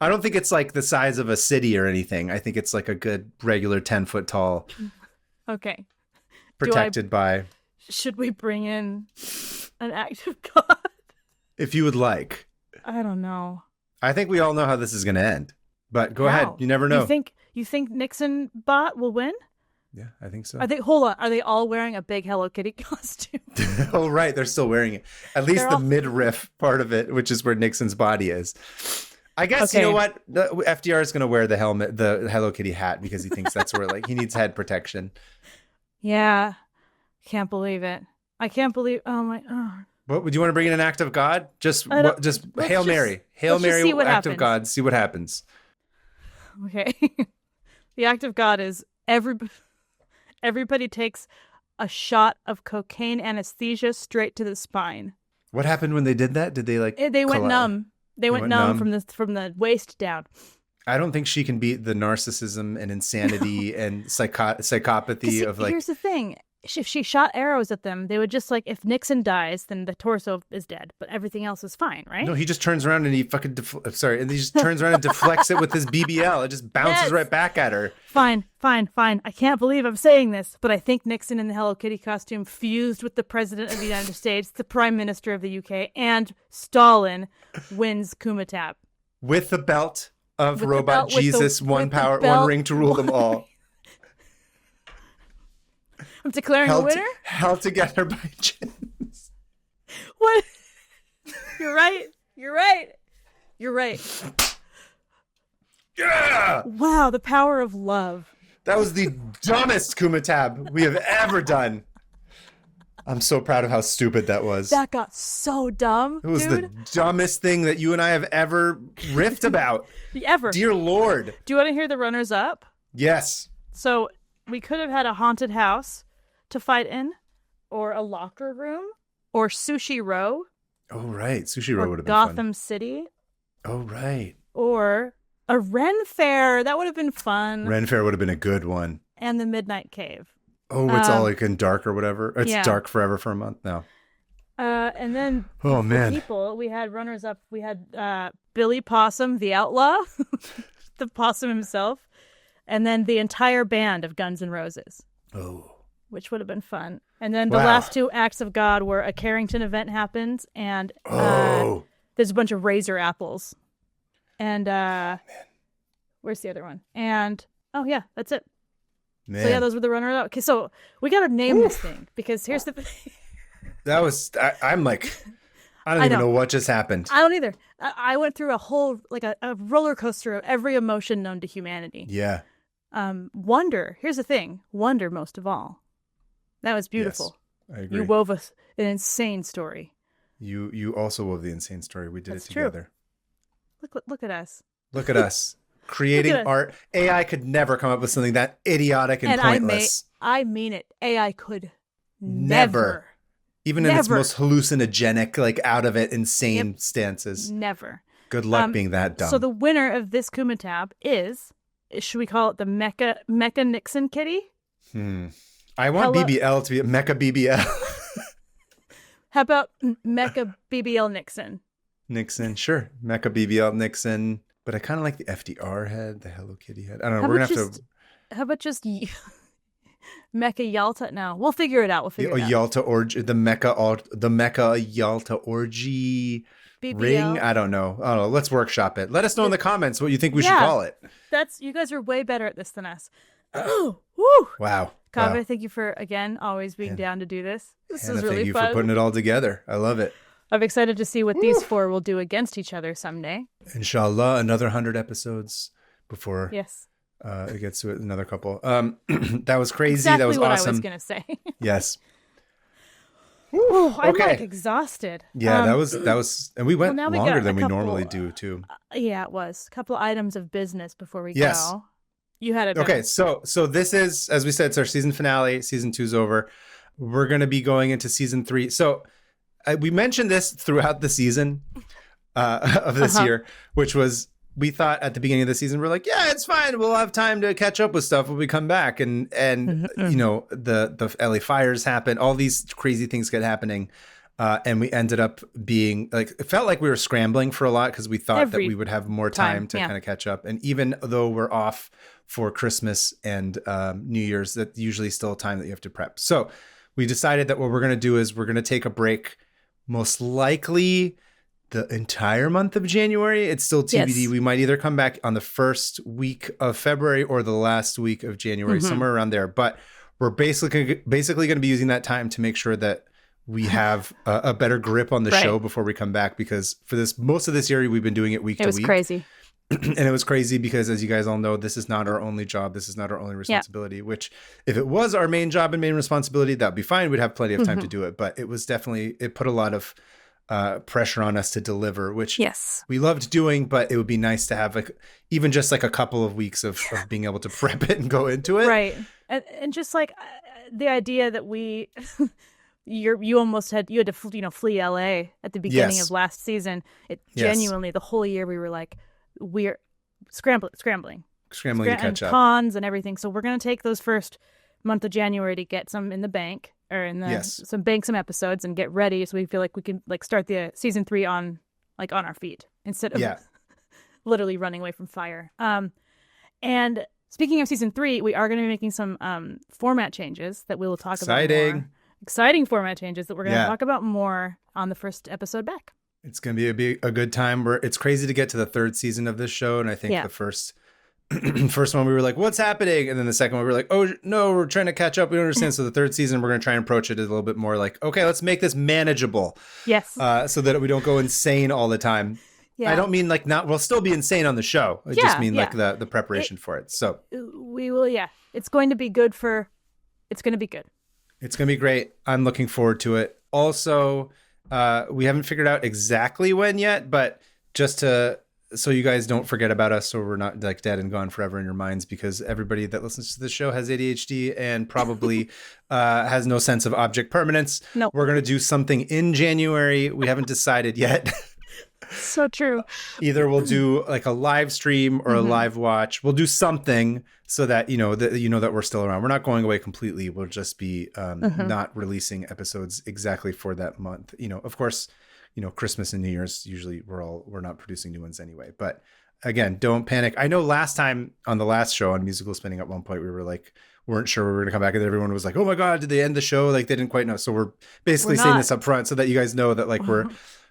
I don't think it's like the size of a city or anything. I think it's like a good regular 10-foot tall. Okay. Protected by. Should we bring in an act of God? If you would like. I don't know. I think we all know how this is going to end. But go ahead. You never know. You think Nixon bot will win? Yeah, I think so. Hold on. Are they all wearing a big Hello Kitty costume? Oh, right. They're still wearing it. At least the midriff part of it, which is where Nixon's body is. I guess, You know what? FDR is going to wear the helmet, the Hello Kitty hat, because he thinks that's where like he needs head protection. Yeah. Can't believe it. I can't believe. Oh, my. Oh. What would you want to bring in an act of God? Just Hail Mary. Hail Mary, act of God. See what happens. Okay. The act of God is everybody takes a shot of cocaine anesthesia straight to the spine. What happened when they did that? Did they like? They went numb. They went numb from the waist down. I don't think she can beat the narcissism and insanity and psychopathy of like. Here's the thing: if she shot arrows at them, they would just like, if Nixon dies, then the torso is dead, but everything else is fine, right? No, he just turns around and he fucking and he just turns around and deflects it with his BBL. It just bounces right back at her. Fine. I can't believe I'm saying this, but I think Nixon in the Hello Kitty costume fused with the President of the United States, the Prime Minister of the UK, and Stalin wins Kumitab. With the belt of robot Jesus, one power, one ring to rule them all. I'm declaring a winner? Held together by chins. What? You're right. Yeah! Wow, the power of love. That was the dumbest Kumitab we have ever done. I'm so proud of how stupid that was. That got so dumb. It was the dumbest thing that you and I have ever riffed about. Ever. Dear Lord. Do you want to hear the runners up? Yes. So we could have had a haunted house to fight in, or a locker room, or Sushi Row. Oh, right. Sushi Row would have been Gotham fun. City. Oh, right. Or a Ren Fair. That would have been fun. Ren Fair would have been a good one. And the Midnight Cave. Oh, it's all like in dark or whatever. It's dark forever for a month now. And then people, we had runners up. We had Billy Possum, the outlaw, the possum himself, and then the entire band of Guns N' Roses. Oh. Which would have been fun. And then the last two acts of God were a Carrington event happens, and there's a bunch of razor apples. And where's the other one? And that's it. Man. So those were the runners up. Okay, so we got to name this thing, because here's the thing. That was, I'm like, I don't even know what just happened. I don't either. I went through a whole, like a roller coaster of every emotion known to humanity. Yeah. Wonder. Here's the thing. Wonder most of all. That was beautiful. Yes, I agree. You wove an insane story. You also wove the insane story. We did it together. Look at us. Look at us. Creating art. AI could never come up with something that idiotic and pointless. I mean it. AI could never. Even in its most hallucinogenic, like out of it, insane stances. Never. Good luck being that dumb. So the winner of this Kumitab is, should we call it the Mecha Nixon Kitty? I want BBL to be a Mecha BBL. How about Mecha BBL Nixon? Nixon, sure. Mecha BBL Nixon. But I kind of like the FDR head, the Hello Kitty head. I don't know. We're going to have to... How about just Mecha Yalta? No, we'll figure it out. We'll figure it out. Yalta Orgy, the Mecha Yalta Orgy BBL. Ring. I don't know. Let's workshop it. Let us know in the comments what you think we should call it. You guys are way better at this than us. Oh, woo! Wow. Kaveh, thank you for, again, always being down to do this. This is really fun. Thank you for putting it all together. I love it. I'm excited to see what these four will do against each other someday. Inshallah, another 100 episodes before it gets to another couple. That was crazy. Exactly that was what awesome. I was going to say. Yes. Ooh, I'm like exhausted. Yeah, that was, and we went longer than we normally do too. Yeah, it was. A couple items of business before we go. You had it. Okay, so this is, as we said, it's our season finale. Season 2's over. We're going to be going into season 3. So we mentioned this throughout the season of this year, which was, we thought at the beginning of the season, we're like, yeah, it's fine. We'll have time to catch up with stuff when we come back. And you know, the LA fires happen. All these crazy things get happening. And we ended up being like, it felt like we were scrambling for a lot because we thought that we would have more time to kind of catch up. And even though we're off for Christmas and New Year's, that's usually still a time that you have to prep. So we decided that what we're going to do is we're going to take a break, most likely the entire month of January. It's still TBD. We might either come back on the first week of February or the last week of January, somewhere around there. But we're basically going to be using that time to make sure that we have a better grip on the show before we come back, because for most of this year, we've been doing it week to week. It was crazy. And it was crazy because, as you guys all know, this is not our only job. This is not our only responsibility, which if it was our main job and main responsibility, that'd be fine. We'd have plenty of time to do it. But it was definitely, it put a lot of pressure on us to deliver, which we loved doing, but it would be nice to have like even just like a couple of weeks of being able to prep it and go into it. Right. And just like the idea that you had to flee LA at the beginning of last season. It genuinely, the whole year we were like, we're scrambling to catch up, cons and everything. So we're going to take those first month of January to get some in the bank, or in the some episodes and get ready, so we feel like we can like start the season 3 on our feet instead of literally running away from fire. And speaking of season 3, we are going to be making some format changes that we will talk about more. Exciting format changes that we're going to talk about more on the first episode back. It's going to be a good time. It's crazy to get to the 3rd season of this show. And I think the first one we were like, what's happening? And then the second one we were like, oh no, we're trying to catch up. We don't understand. So the 3rd season, we're going to try and approach it a little bit more like, okay, let's make this manageable. Yes. So that we don't go insane all the time. Yeah. I don't mean like we'll still be insane on the show. I just mean like the preparation for it. So we will. Yeah. It's going to be good. It's going to be good. It's going to be great. I'm looking forward to it. Also, we haven't figured out exactly when yet, but just so you guys don't forget about us, so we're not like dead and gone forever in your minds, because everybody that listens to this show has ADHD and probably has no sense of object permanence. No. We're going to do something in January. We haven't decided yet. So true. Either we'll do like a live stream or a live watch. We'll do something so that that we're still around. We're not going away completely. We'll just be not releasing episodes exactly for that month. Of course, Christmas and New Year's, usually we're not producing new ones anyway. But again, don't panic. I know last time on the last show on Musical Spinning, at one point we were like, weren't sure we were going to come back, and everyone was like, oh my God, did they end the show? Like they didn't quite know. So we're basically saying this up front so that you guys know that like we're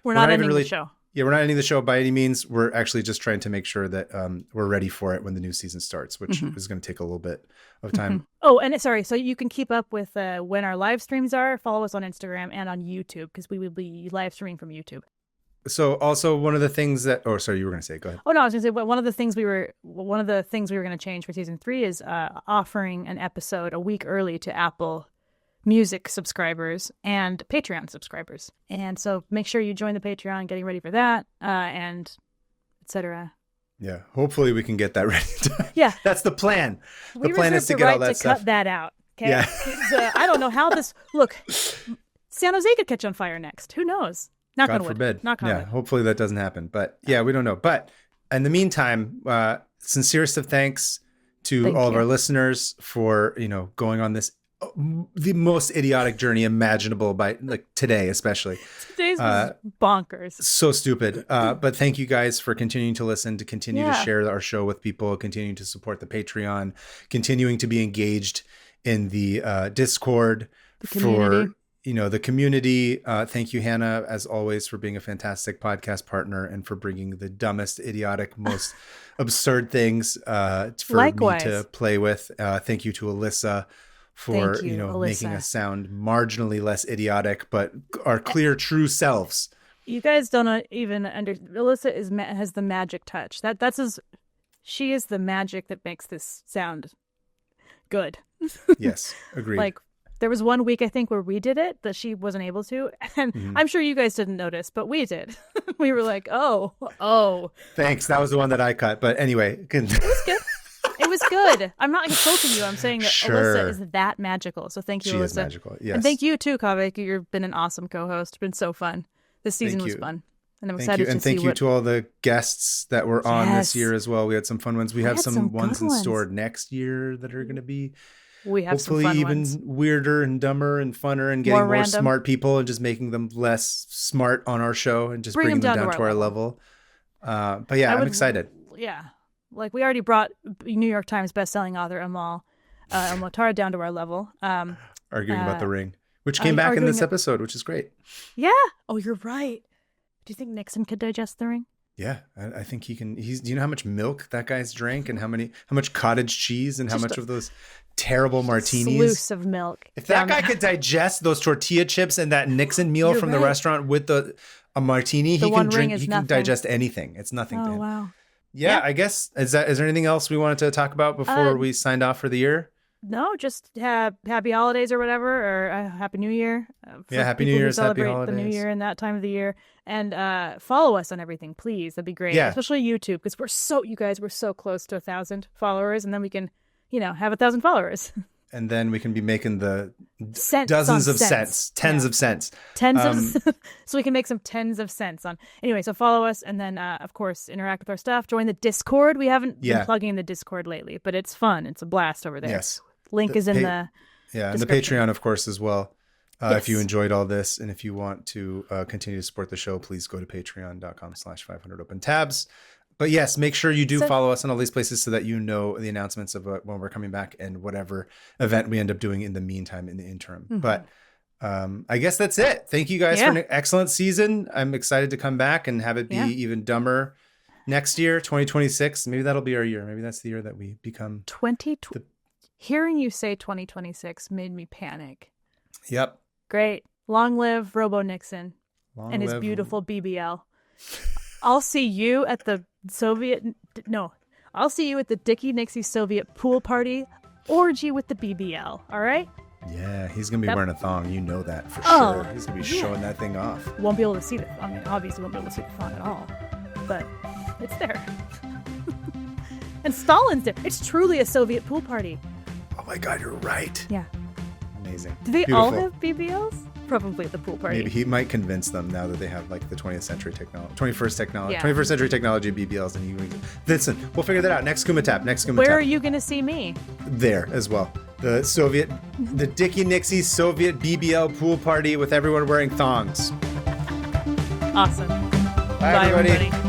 not ending the show. Yeah, we're not ending the show by any means. We're actually just trying to make sure that we're ready for it when the new season starts, which is going to take a little bit of time. Oh, and sorry. So you can keep up with when our live streams are. Follow us on Instagram and on YouTube, because we will be live streaming from YouTube. So also one of the things that, oh, sorry, you were going to say, go ahead. Oh, no, I was going to say, one of the things we were going to change for season 3 is offering an episode a week early to Apple Music subscribers and Patreon subscribers. And so make sure you join the Patreon, getting ready for that, and etc. Yeah, hopefully we can get that ready. Yeah. That's the plan. The plan is to get all that stuff. Cut that out. Okay. Yeah. I don't know how this, look, San Jose could catch on fire next. Who knows? Knock on wood. Forbid. Knock on wood. Hopefully that doesn't happen. But yeah, we don't know. But in the meantime, sincerest of thanks to all of our listeners for, going on this the most idiotic journey imaginable by like today, especially. Today's was bonkers. So stupid. But thank you guys for continuing to listen, to continue to share our show with people, continuing to support the Patreon, continuing to be engaged in the Discord for, the community. Thank you, Hannah, as always, for being a fantastic podcast partner and for bringing the dumbest, idiotic, most absurd things for me to play with. Thank you to Alyssa for Alyssa. Making us sound marginally less idiotic, but our clear, true selves. You guys don't even understand. Alyssa has the magic touch. She is the magic that makes this sound good. Yes, agreed. Like there was one week I think where we did it that she wasn't able to, and I'm sure you guys didn't notice, but we did. We were like, oh. Thanks. That was the one that I cut. But anyway, it was good. It was good. I'm not insulting you. I'm saying that Alyssa is that magical. So thank you, Alyssa. She is magical, yes. And thank you too, Kaveh. You've been an awesome co-host. It's been so fun. This season was fun. And I'm excited to see thank you to all the guests that were on this year as well. We had some fun ones. We have some ones in store next year that are going to be hopefully even weirder and dumber and funner and getting more smart people and just making them less smart on our show and just bringing them down to our level. But yeah, I'm excited. Yeah. Like we already brought New York Times bestselling author Amal Tara down to our level. Arguing about The Ring, which came back in this episode, which is great. Yeah. Oh, you're right. Do you think Nixon could digest The Ring? Yeah, I think he can. Do you know how much milk that guy's drank and how much cottage cheese and how much of those terrible martinis? Sluice of milk. If that guy could digest those tortilla chips and that Nixon meal from the restaurant with a martini, he can drink. He can digest anything. It's nothing to him. Oh wow. Yeah, I guess is there anything else we wanted to talk about before we signed off for the year? No, just happy holidays or whatever, or Happy New Year. Happy New Year's, happy holidays. The New Year and that time of the year, and follow us on everything, please. That'd be great, especially YouTube, because we're so close to 1,000 followers, and then we can, have 1,000 followers. And then we can be making the dozens of cents, tens of cents. So we can make some tens of cents on. Anyway, so follow us and then, of course, interact with our stuff. Join the Discord. We haven't been plugging the Discord lately, but it's fun. It's a blast over there. Yes. Link is in the and the Patreon, of course, as well. If you enjoyed all this and if you want to continue to support the show, please go to patreon.com/500opentabs. But yes, make sure you do follow us on all these places so that you know the announcements of when we're coming back and whatever event we end up doing in the meantime, in the interim. Mm-hmm. But I guess that's it. Thank you guys for an excellent season. I'm excited to come back and have it be even dumber next year, 2026. Maybe that'll be our year. Maybe that's the year that we become. Hearing you say 2026 made me panic. Yep. Great. Long live Robo Nixon and his beautiful BBL. I'll see you at the I'll see you at the Dickie Nixie Soviet pool party orgy with the BBL. All right? Yeah, he's going to be wearing a thong. You know that for sure. He's going to be showing that thing off. Won't be able to see the obviously won't be able to see the thong at all. But it's there. And Stalin's there. It's truly a Soviet pool party. Oh my God, you're right. Yeah. Amazing. Do they all have BBLs? Probably at the pool party. Maybe he might convince them now that they have like the 21st century technology BBLs, and listen, we'll figure that out next Kumitab. Where are you going to see me? There as well. The Dickie Nixie Soviet BBL pool party with everyone wearing thongs. Awesome. Bye everybody.